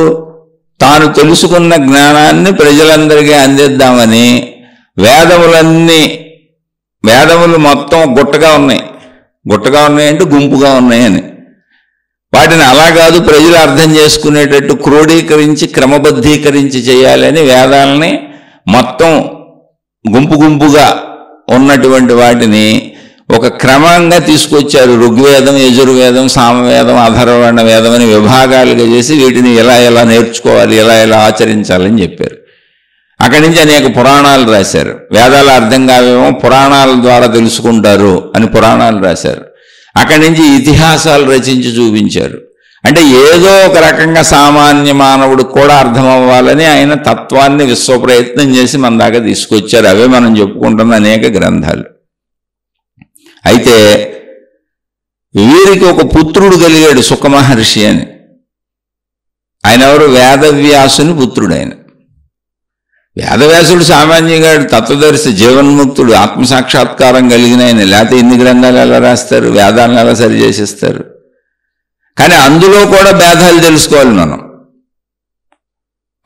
తాను తెలుసుకున్న జ్ఞానాన్ని ప్రజలందరికీ అందిద్దామని వేదములు మొత్తం గుట్టగా ఉన్నాయి. గుట్టగా ఉన్నాయంటే గుంపుగా ఉన్నాయని. వాటిని అలా కాదు, ప్రజలు అర్థం చేసుకునేటట్టు క్రోడీకరించి క్రమబద్ధీకరించి చేయాలని వేదాలని మొత్తం గుంపు గుంపుగా ఉన్నటువంటి వాటిని ఒక క్రమంగా తీసుకొచ్చారు. ఋగ్వేదం, యజుర్వేదం, సామవేదం, అథర్వణ వేదం అని విభాగాలుగా చేసి వీటిని ఎలా నేర్చుకోవాలి, ఎలా ఆచరించాలని చెప్పారు. అక్కడి నుంచి అనేక పురాణాలు రాశారు. వేదాలు అర్థం కావేమో పురాణాల ద్వారా తెలుసుకుంటారు అని పురాణాలు రాశారు. అక్కడి నుంచి ఇతిహాసాలు రచించి చూపించారు. అంటే ఏదో ఒక రకంగా సామాన్య మానవుడికి కూడా అర్థం అవ్వాలని ఆయన తత్వాన్ని విశ్వప్రయత్నం చేసి మన దాకా తీసుకొచ్చారు. అవే మనం చెప్పుకుంటున్న అనేక గ్రంథాలు. అయితే వీరికి ఒక పుత్రుడు కలిగాడు, సుఖమహర్షి అని. ఆయన ఎవరు? వేదవ్యాసుని పుత్రుడు. ఆయన వేదవ్యాసుడు సామాన్యంగా తత్వదర్శి, జీవన్ముక్తుడు, ఆత్మసాక్షాత్కారం కలిగిన ఆయన. లేకపోతే ఇన్ని గ్రంథాలు ఎలా రాస్తారు? వేదాలను ఎలా సరి చేసేస్తారు? కానీ అందులో కూడా భేదాలు తెలుసుకోవాలి మనం.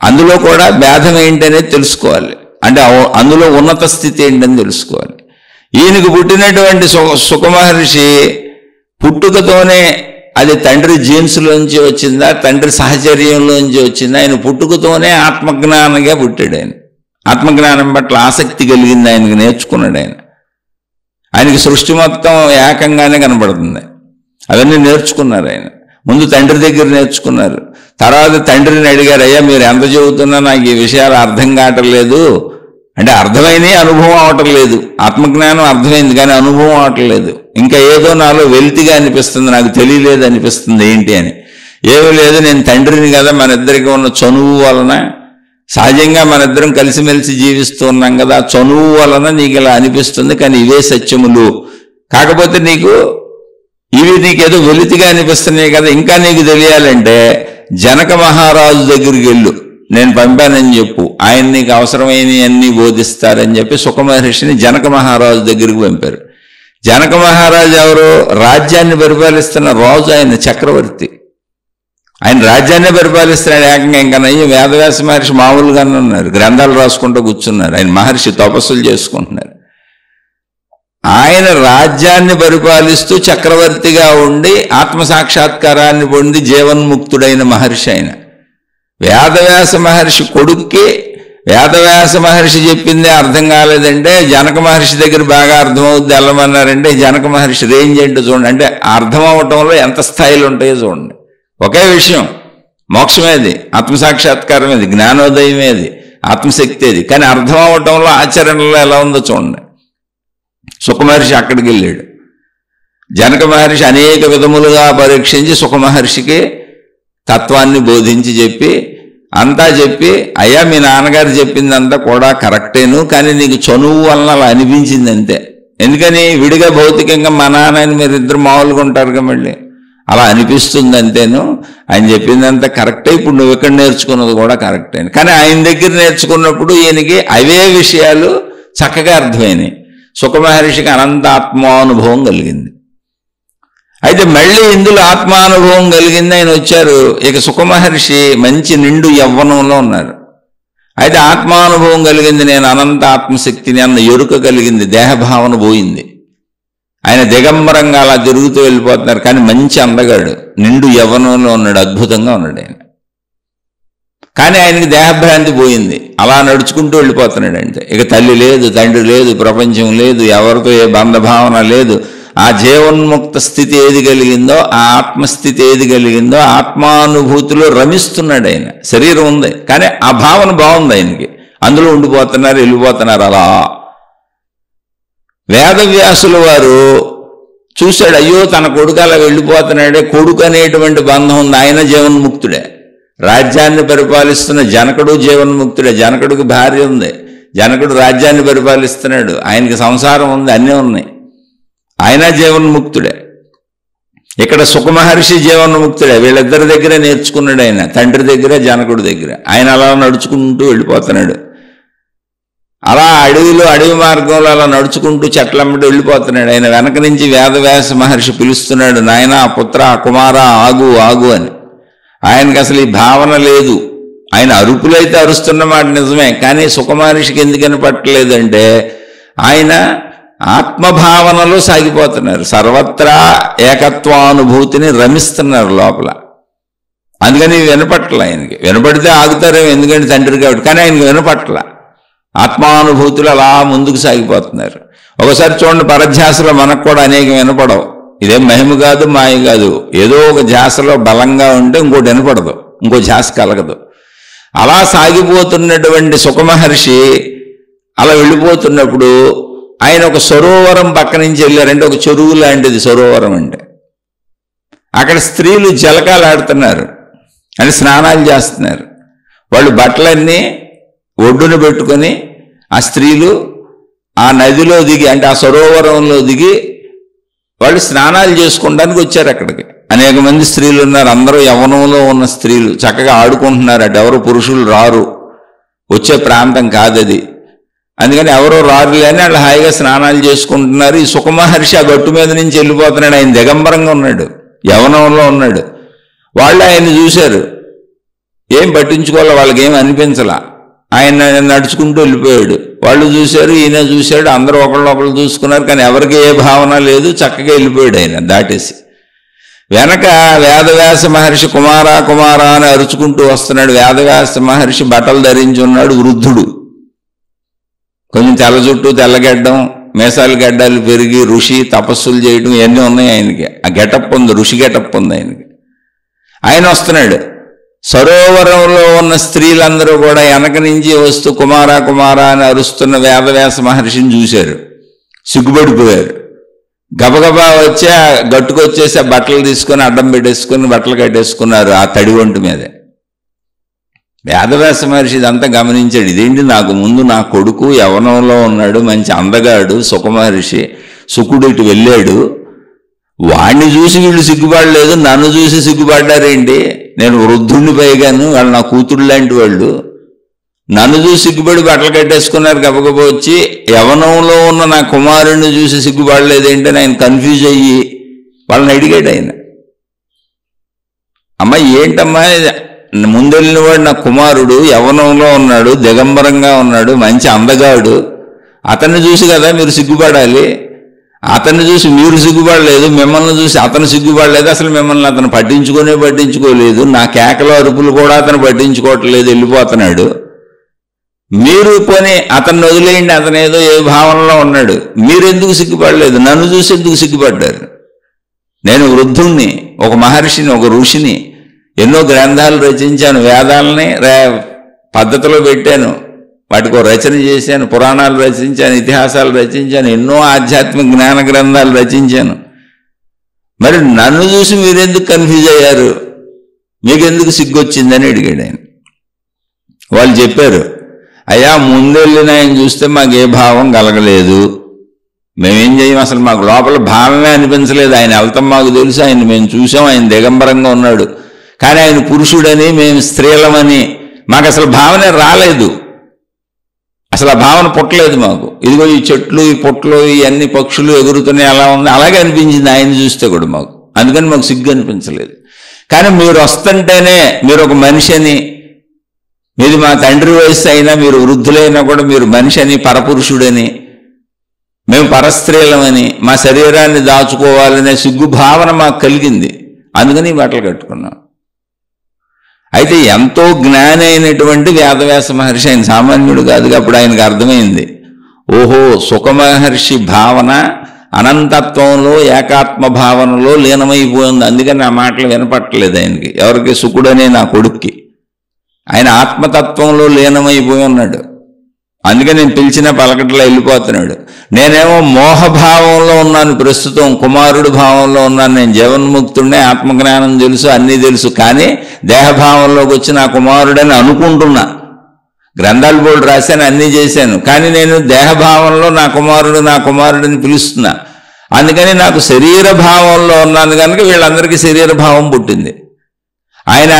అందులో కూడా భేదం ఏంటనేది తెలుసుకోవాలి. అంటే అందులో ఉన్నత స్థితి ఏంటని తెలుసుకోవాలి. ఈయనకు పుట్టినటువంటి సుఖమహర్షి పుట్టుకతోనే, అది తండ్రి జీన్స్లోంచి వచ్చిందా, తండ్రి సహచర్యంలోంచి వచ్చిందా, ఆయన పుట్టుకతోనే ఆత్మజ్ఞానంగా పుట్టాడు. ఆయన ఆత్మజ్ఞానం పట్ల ఆసక్తి కలిగింది ఆయనకి, నేర్చుకున్నాడు. ఆయనకి సృష్టి మొత్తం ఏకంగానే కనబడుతుంది. అవన్నీ నేర్చుకున్నారు. ఆయన ముందు తండ్రి దగ్గర నేర్చుకున్నారు. తర్వాత తండ్రిని అడిగారు, అయ్యా మీరు ఎంత చెబుతున్నా నాకు ఈ విషయాలు అర్థం కావట్లేదు. అంటే అర్థమైనవి, అనుభవం అవటం లేదు. ఆత్మజ్ఞానం అర్థమైంది కానీ అనుభవం అవటం లేదు. ఇంకా ఏదో నాలో వెలితిగా అనిపిస్తుంది, నాకు తెలియలేదు అనిపిస్తుంది. ఏంటి అని? ఏమీ లేదు, నేను తండ్రిని కదా, మన ఇద్దరికి ఉన్న చనువు వలన, సహజంగా మన ఇద్దరం కలిసిమెలిసి జీవిస్తూ ఉన్నాం కదా, చనువు వలన నీకు ఇలా అనిపిస్తుంది. కానీ ఇవే సత్యములు. కాకపోతే ఇవి నీకేదో వెలితిగా అనిపిస్తున్నాయి కదా, ఇంకా నీకు తెలియాలంటే జనక మహారాజు దగ్గరికి వెళ్ళు, నేను పంపానని చెప్పు, ఆయన నీకు అవసరమైనవన్నీ బోధిస్తారని చెప్పి సుఖమహర్షిని జనక మహారాజు దగ్గరికి పంపారు. జనక మహారాజు ఎవరు? రాజ్యాన్ని పరిపాలిస్తున్న రాజు. ఆయన చక్రవర్తి. ఆయన రాజ్యాన్ని పరిపాలిస్తున్నాడు ఏకంగా. ఇంకా నయ్యి వేదవ్యాస మహర్షి మామూలుగానే ఉన్నారు, గ్రంథాలు రాసుకుంటూ కూర్చున్నారు. ఆయన మహర్షి తపస్సులు చేసుకుంటున్నారు. ఆయన రాజ్యాన్ని పరిపాలిస్తూ చక్రవర్తిగా ఉండి ఆత్మసాక్షాత్కారాన్ని పొంది జీవన్ముక్తుడైన మహర్షి ఆయన. వేదవ్యాస మహర్షి కొడుక్కి వేదవ్యాస మహర్షి చెప్పిందే అర్థం కాలేదంటే జనక మహర్షి దగ్గర బాగా అర్థమవుద్ది వెళ్ళమన్నారంటే జనక మహర్షి రేంజ్ ఏంటో చూడండి. అంటే అర్థం అవటంలో ఎంత స్థాయిలు ఉంటాయో చూడండి. ఒకే విషయం, మోక్షమేది, ఆత్మసాక్షాత్కారమేది, జ్ఞానోదయమేది, ఆత్మశక్తిది. కానీ అర్థం అవటంలో, ఆచరణలో ఎలా ఉందో చూడండి. సుఖమహర్షి అక్కడికి వెళ్ళాడు. జనక మహర్షి అనేక విధములుగా పరీక్షించి సుఖమహర్షికి తత్వాన్ని బోధించి అంతా చెప్పి, అయ్యా మీ నాన్నగారు చెప్పిందంతా కూడా కరెక్టేను, కానీ నీకు చనువు వలన అలా అనిపించింది అంతే. ఎందుకని? విడిగా భౌతికంగా మా నాన్న మీరిద్దరు మామూలుగా ఉంటారుగా, మళ్ళీ అలా అనిపిస్తుంది అంతేను. ఆయన చెప్పిందంతా కరెక్టే, ఇప్పుడు నువ్వు ఎక్కడ నేర్చుకున్నది కూడా కరెక్టే. కానీ ఆయన దగ్గర నేర్చుకున్నప్పుడు ఈయనకి అవే విషయాలు చక్కగా అర్థమైనాయి. సుఖమహర్షికి అనంత ఆత్మానుభవం కలిగింది. అయితే మళ్ళీ ఇందులో ఆత్మానుభవం కలిగింది. ఆయన వచ్చారు. ఇక సుఖమహర్షి మంచి నిండు యవ్వనంలో ఉన్నారు. అయితే ఆత్మానుభవం కలిగింది, నేను అనంత ఆత్మశక్తిని అన్న ఎరుక కలిగింది, దేహభావన పోయింది. ఆయన దిగంబరంగా అలా తిరుగుతూ వెళ్ళిపోతున్నారు. కానీ మంచి అందగాడు, నిండు యవ్వనంలో ఉన్నాడు, అద్భుతంగా ఉన్నాడు ఆయన. కానీ ఆయనకి దేహభ్రాంతి పోయింది, అలా నడుచుకుంటూ వెళ్ళిపోతున్నాడు. అంటే ఇక తల్లి లేదు, తండ్రి లేదు, ప్రపంచం లేదు, ఎవరితో ఏ బంధభావన లేదు. ఆ జీవన్ముక్త స్థితి ఏది కలిగిందో, ఆ ఆత్మస్థితి ఏది కలిగిందో, ఆత్మానుభూతిలో రమిస్తున్నాడు ఆయన. శరీరం ఉంది కానీ ఆ భావన బాగుంది ఆయనకి, అందులో ఉండిపోతున్నారు, వెళ్ళిపోతున్నారు. అలా వేదవ్యాసుల వారు చూశాడు, అయ్యో తన కొడుకు అలా వెళ్ళిపోతున్నాడే, కొడుకు అనేటువంటి బంధం ఉంది, ఆయన జీవన్ముక్తుడే. రాజ్యాన్ని పరిపాలిస్తున్న జనకుడు జీవన్ముక్తుడే, జనకుడికి భార్య ఉంది, జనకుడు రాజ్యాన్ని పరిపాలిస్తున్నాడు, ఆయనకి సంసారం ఉంది, అన్నీ ఉన్నాయి, ఆయన జీవన్ముక్తుడే. ఇక్కడ సుఖమహర్షి జీవన్ముక్తుడే, వీళ్ళిద్దరి దగ్గర నేర్చుకున్నాడు ఆయన, తండ్రి దగ్గర జనకుడి దగ్గర. ఆయన అలా నడుచుకుంటూ వెళ్ళిపోతున్నాడు. అలా అడవి మార్గంలో అలా నడుచుకుంటూ చెట్లమ్మడి వెళ్ళిపోతున్నాడు. ఆయన వెనక నుంచి వేదవ్యాస మహర్షి పిలుస్తున్నాడు, నాయనా పుత్ర కుమారా ఆగు ఆగు అని. ఆయనకి అసలు ఈ భావన లేదు. ఆయన అరుపులైతే అరుస్తున్న మాట నిజమే, కానీ సుఖమహర్షికి ఎందుకని పట్టలేదంటే ఆయన ఆత్మభావనలో సాగిపోతున్నారు, సర్వత్రా ఏకత్వానుభూతిని రమిస్తున్నారు లోపల. అందుకని వినపట్ల ఆయనకి. వినపడితే ఆగుతారేమో, ఎందుకంటే తండ్రి కాబట్టి, కానీ ఆయనకి వినపట్ల. ఆత్మానుభూతులు అలా ముందుకు సాగిపోతున్నారు. ఒకసారి చూడండి, పరధ్యాసలో మనకు కూడా అనేకం వినపడవు. ఇదేం మహిమ కాదు, మాయ కాదు. ఏదో ఒక ధ్యాసలో బలంగా ఉంటే ఇంకోటి వినపడదు, ఇంకో ధ్యాస కలగదు. అలా సాగిపోతున్నటువంటి సుఖమహర్షి అలా వెళ్ళిపోతున్నప్పుడు ఆయన ఒక సరోవరం పక్క నుంచి వెళ్ళారంటే, ఒక చెరువు లాంటిది సరోవరం అంటే. అక్కడ స్త్రీలు జలకాలు ఆడుతున్నారు, అని స్నానాలు చేస్తున్నారు. వాళ్ళు బట్టలన్నీ ఒడ్డున పెట్టుకొని ఆ స్త్రీలు ఆ నదిలో దిగి, అంటే ఆ సరోవరంలో దిగి వాళ్ళు స్నానాలు చేసుకోవడానికి వచ్చారు. అక్కడికి అనేక మంది స్త్రీలు ఉన్నారు, అందరూ యవ్వనంలో ఉన్న స్త్రీలు చక్కగా ఆడుకుంటున్నారు. అటు ఎవరు పురుషులు రారు, వచ్చే ప్రాంతం కాదది. అందుకని ఎవరో రారు లేని వాళ్ళు హాయిగా స్నానాలు చేసుకుంటున్నారు. ఈ సుఖమహర్షి ఆ గట్టు మీద నుంచి వెళ్ళిపోతున్నాడు, ఆయన దిగంబరంగా ఉన్నాడు, యవ్వనంలో ఉన్నాడు. వాళ్ళు ఆయన్ని చూశారు, ఏం పట్టించుకోవాలి, వాళ్ళకి ఏం అనిపించలా. ఆయన నడుచుకుంటూ వెళ్ళిపోయాడు. వాళ్ళు చూశారు, ఈయన చూశాడు, అందరూ ఒకళ్ళు చూసుకున్నారు, కానీ ఎవరికి ఏ భావన లేదు, చక్కగా వెళ్ళిపోయాడు ఆయన దాటేసి. వెనక వేదవ్యాస మహర్షి కుమారా కుమారా అని అరుచుకుంటూ వస్తున్నాడు. వేదవ్యాస మహర్షి బట్టలు ధరించి ఉన్నాడు, వృద్ధుడు, కొంచెం తెల్ల జుట్టు, తెల్లగడ్డం, మేసాలు గడ్డాలు పెరిగి ఋషి తపస్సులు చేయడం ఇవన్నీ ఉన్నాయి ఆయనకి. ఆ గెటప్ ఉంది, ఋషి గెటప్ ఉంది ఆయనకి. ఆయన వస్తున్నాడు. సరోవరంలో ఉన్న స్త్రీలందరూ కూడా వెనక నుంచి వస్తూ కుమారా కుమారా అని అరుస్తున్న వేదవ్యాస మహర్షిని చూశారు, సిగ్గుపడిపోయారు. గబగబా వచ్చి ఆ గట్టుకొచ్చేసి ఆ బట్టలు తీసుకొని అడ్డం పెట్టేసుకొని బట్టలు కట్టేసుకున్నారు ఆ తడి ఒంటి మీదే. వేదవ్యాస మహర్షి ఇదంతా గమనించాడు. ఇదేంటి, నాకు ముందు నా కొడుకు యవ్వనంలో ఉన్నాడు, మంచి అందగాడు సుఖమహర్షి, సుకుడు ఇటు వెళ్ళాడు, వాడిని చూసి వీళ్ళు సిగ్గుపడలేదు, నన్ను చూసి సిగ్గుపడ్డారేంటి? నేను వృద్ధుడిని పైగాను, వాళ్ళు నా కూతురు లాంటి వాళ్ళు, నన్ను చూసి సిగ్గుపడి బట్టలు కట్టేసుకున్నారు. గబగబా వచ్చి యవ్వనంలో ఉన్న నా కుమారుడిని చూసి సిగ్గుపడలేదేంటి అని ఆయన కన్ఫ్యూజ్ అయ్యి వాళ్ళని అడిగాడు ఆయన. అమ్మా ఏంటమ్మా, ముందెళ్ళినవాడు నా కుమారుడు, యవ్వనంలో ఉన్నాడు, దిగంబరంగా ఉన్నాడు, మంచి అందగాడు, అతన్ని చూసి కదా మీరు సిగ్గుపడాలి, అతన్ని చూసి మీరు సిగ్గుపడలేదు, మిమ్మల్ని చూసి అతను సిగ్గుపడలేదు, అసలు మిమ్మల్ని అతను పట్టించుకోలేదు, నా కేకల అరుపులు కూడా అతను పట్టించుకోవట్లేదు, వెళ్ళిపోతున్నాడు. మీరు పోనీ అతన్ని వదిలేయండి, అతను ఏదో ఏ భావనలో ఉన్నాడు, మీరెందుకు సిగ్గుపడలేదు, నన్ను చూసి ఎందుకు సిగ్గుపడ్డారు? నేను వృద్ధుణ్ణి, ఒక మహర్షిని, ఒక ఋషిని, ఎన్నో గ్రంథాలు రచించాను, వేదాలని పద్ధతిలో పెట్టాను, వాటికి రచన చేశాను, పురాణాలు రచించాను, ఇతిహాసాలు రచించాను, ఎన్నో ఆధ్యాత్మిక జ్ఞాన గ్రంథాలు రచించాను. మరి నన్ను చూసి మీరెందుకు కన్ఫ్యూజ్ అయ్యారు, మీకెందుకు సిగ్గొచ్చిందని అడిగాడు ఆయన. వాళ్ళు చెప్పారు, అయ్యా ముందెళ్ళిన ఆయన చూస్తే మాకు ఏ భావం కలగలేదు, మేమేం చేయం, అసలు మాకు లోపల భావమే అనిపించలేదు. ఆయన వెళ్తాం మాకు తెలుసు, ఆయన మేము చూసాం, ఆయన దిగంబరంగా ఉన్నాడు, కానీ ఆయన పురుషుడని మేము స్త్రీలమని మాకు అసలు భావనే రాలేదు, అసలు ఆ భావన పుట్టలేదు మాకు. ఇదిగో ఈ చెట్లు, ఈ పుట్టలు, ఇవన్నీ పక్షులు ఎగురుతున్నాయి, అలా ఉంది, అలాగే అనిపించింది ఆయన చూస్తే కూడా మాకు, అందుకని మాకు సిగ్గు అనిపించలేదు. కానీ మీరు వస్తుంటేనే మీరు ఒక మనిషి అని మీది మా తండ్రి వయస్సు అయినా మీరు వృద్ధులైనా కూడా మీరు మనిషి అని, పరపురుషుడని, మేము పరస్త్రీలమని, మా శరీరాన్ని దాచుకోవాలనే సిగ్గు భావన మాకు కలిగింది. అందుకని ఈ బట్టలు కట్టుకున్నాం. అయితే ఎంతో జ్ఞాని అయినటువంటి వేదవ్యాస మహర్షి, ఆయన సామాన్యుడు కాదుగా. అప్పుడు ఆయనకు అర్థమైంది, ఓహో సుఖమహర్షి భావన అనంతత్వంలో ఏకాత్మ భావనలో లీనమైపోయింది. అందుకని ఆ మాటలు వినపట్టలేదు ఆయనకి. ఎవరికి? సుకుడనే నా కొడుక్కి. ఆయన ఆత్మతత్వంలో లీనమైపోయి ఉన్నాడు. అందుకని నేను పిలిచిన పలకట్లో వెళ్ళిపోతున్నాడు. నేనేమో మోహభావంలో ఉన్నాను, ప్రస్తుతం కుమారుడు భావంలో ఉన్నాను. నేను జీవన్ముక్తుడినే, ఆత్మజ్ఞానం తెలుసు, అన్నీ తెలుసు. కానీ దేహభావంలోకి వచ్చి నా కుమారుడని అనుకుంటున్నా. గ్రంథాలు బోర్డు రాశాను, అన్నీ చేశాను. కానీ నేను దేహభావంలో నా కుమారుడని పిలుస్తున్నా. అందుకని నాకు శరీర భావంలో ఉన్నాను కనుక వీళ్ళందరికీ శరీర భావం పుట్టింది. ఆయన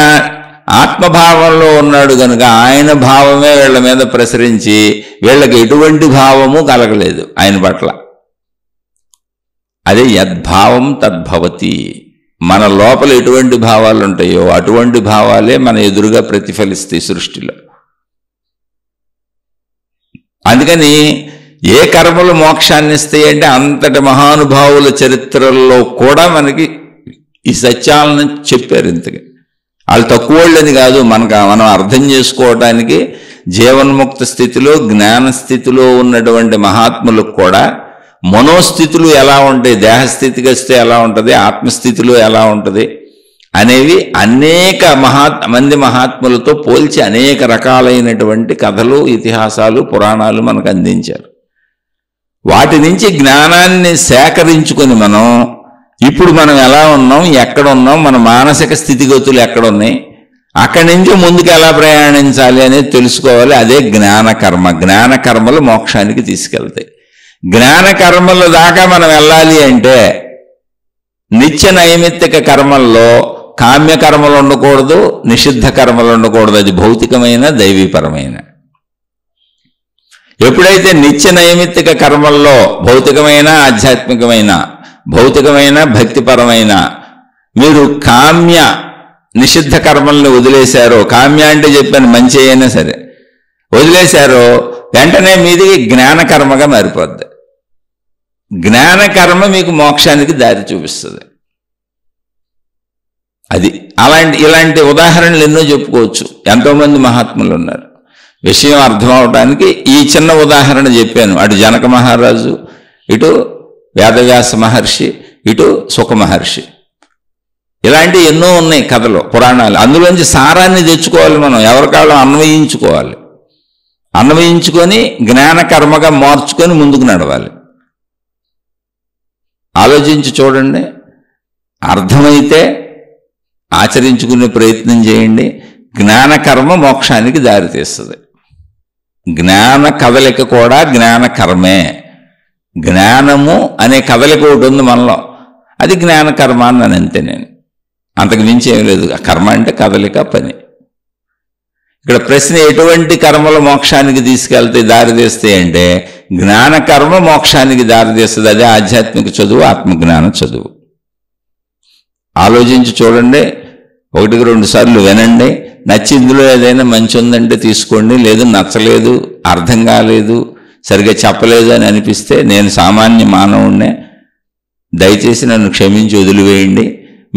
ఆత్మభావంలో ఉన్నాడు కనుక ఆయన భావమే వీళ్ళ మీద ప్రసరించి వీళ్ళకి ఎటువంటి భావము కలగలేదు ఆయన పట్ల. అదే యద్భావం తద్భవతి. మన లోపల ఎటువంటి భావాలు ఉంటాయో అటువంటి భావాలే మన ఎదురుగా ప్రతిఫలిస్తాయి సృష్టిలో. అందుకని ఏ కర్మలు మోక్షాన్ని ఇస్తాయి అంటే అంతటి మహానుభావుల చరిత్రల్లో కూడా మనకి ఈ సత్యాలను చెప్పారు. ఇంతగా వాళ్ళు తక్కువ వాళ్ళని కాదు, మనం అర్థం చేసుకోవడానికి జీవన్ముక్త స్థితిలో, జ్ఞాన స్థితిలో ఉన్నటువంటి మహాత్ములకు కూడా మనోస్థితులు ఎలా ఉంటాయి, దేహస్థితికి వస్తే ఎలా ఉంటుంది, ఆత్మస్థితిలో ఎలా ఉంటుంది అనేవి అనేక మంది మహాత్ములతో పోల్చి అనేక రకాలైనటువంటి కథలు, ఇతిహాసాలు, పురాణాలు మనకు అందించారు. వాటి నుంచి జ్ఞానాన్ని సేకరించుకొని ఇప్పుడు మనం ఎలా ఉన్నాం, ఎక్కడ ఉన్నాం, మన మానసిక స్థితిగతులు ఎక్కడున్నాయి, అక్కడి నుంచి ముందుకు ఎలా ప్రయాణించాలి అనేది తెలుసుకోవాలి. అదే జ్ఞానకర్మ. జ్ఞానకర్మలు మోక్షానికి తీసుకెళ్తాయి. జ్ఞానకర్మల దాకా మనం వెళ్ళాలి అంటే నిత్య నైమిత్తిక కర్మల్లో కామ్యకర్మలు ఉండకూడదు, నిషిద్ధ కర్మలు ఉండకూడదు. అది భౌతికమైన, దైవీపరమైన. ఎప్పుడైతే నిత్య నైమిత్తిక కర్మల్లో భౌతికమైన, ఆధ్యాత్మికమైన, భౌతికమైన, భక్తిపరమైన మీరు కామ్య నిషిద్ధ కర్మల్ని వదిలేశారో, కామ్య అంటే చెప్పాను మంచి అయినా సరే, వదిలేశారో వెంటనే మీది జ్ఞానకర్మగా మారిపోద్ది. జ్ఞానకర్మ మీకు మోక్షానికి దారి చూపిస్తుంది. అది ఇలాంటి ఉదాహరణలు ఎన్నో చెప్పుకోవచ్చు. ఎంతోమంది మహాత్ములు ఉన్నారు. విషయం అర్థం అవడానికి ఈ చిన్న ఉదాహరణ చెప్పాను. అటు జనక మహారాజు, ఇటు వేదవ్యాస మహర్షి, ఇటు సుఖ మహర్షి. ఇలాంటివి ఎన్నో ఉన్నాయి కథలు, పురాణాలు. అందులోంచి సారాన్ని తెచ్చుకోవాలి. మనం ఎవరికాళ్ళం అన్వయించుకోవాలి. అన్వయించుకొని జ్ఞానకర్మగా మార్చుకొని ముందుకు నడవాలి. ఆలోచించి చూడండి. అర్థమైతే ఆచరించుకునే ప్రయత్నం చేయండి. జ్ఞానకర్మ మోక్షానికి దారితీస్తుంది. జ్ఞాన కదలిక కూడా జ్ఞానకర్మే. జ్ఞానము అనే కదలిక ఒకటి ఉంది మనలో, అది జ్ఞానకర్మ అన్నాను అంతే. నేను అంతకు మించి ఏం లేదు. కర్మ అంటే కదలిక, పని. ఇక్కడ ప్రశ్న, ఎటువంటి కర్మలు మోక్షానికి తీసుకెళ్తాయి, దారితీస్తాయి అంటే జ్ఞానకర్మ మోక్షానికి దారితీస్తుంది. అదే ఆధ్యాత్మిక చదువు, ఆత్మజ్ఞాన చదువు. ఆలోచించి చూడండి. 1-2 సార్లు వినండి. నచ్చి ఇందులో ఏదైనా మంచి ఉందంటే తీసుకోండి. లేదు నచ్చలేదు, అర్థం కాలేదు, సరిగ్గా చెప్పలేదు అని అనిపిస్తే నేను సామాన్య మానవుణ్ణే, దయచేసి నన్ను క్షమించి వదిలివేయండి.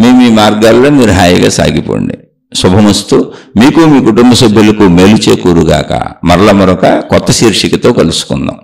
మీ మార్గాల్లో మీరు హాయిగా సాగిపోండి. శుభమస్తు. మీకు, మీ కుటుంబ సభ్యులకు మేలు చేకూరుగాక. మరొక కొత్త శీర్షికతో కలుసుకుందాం.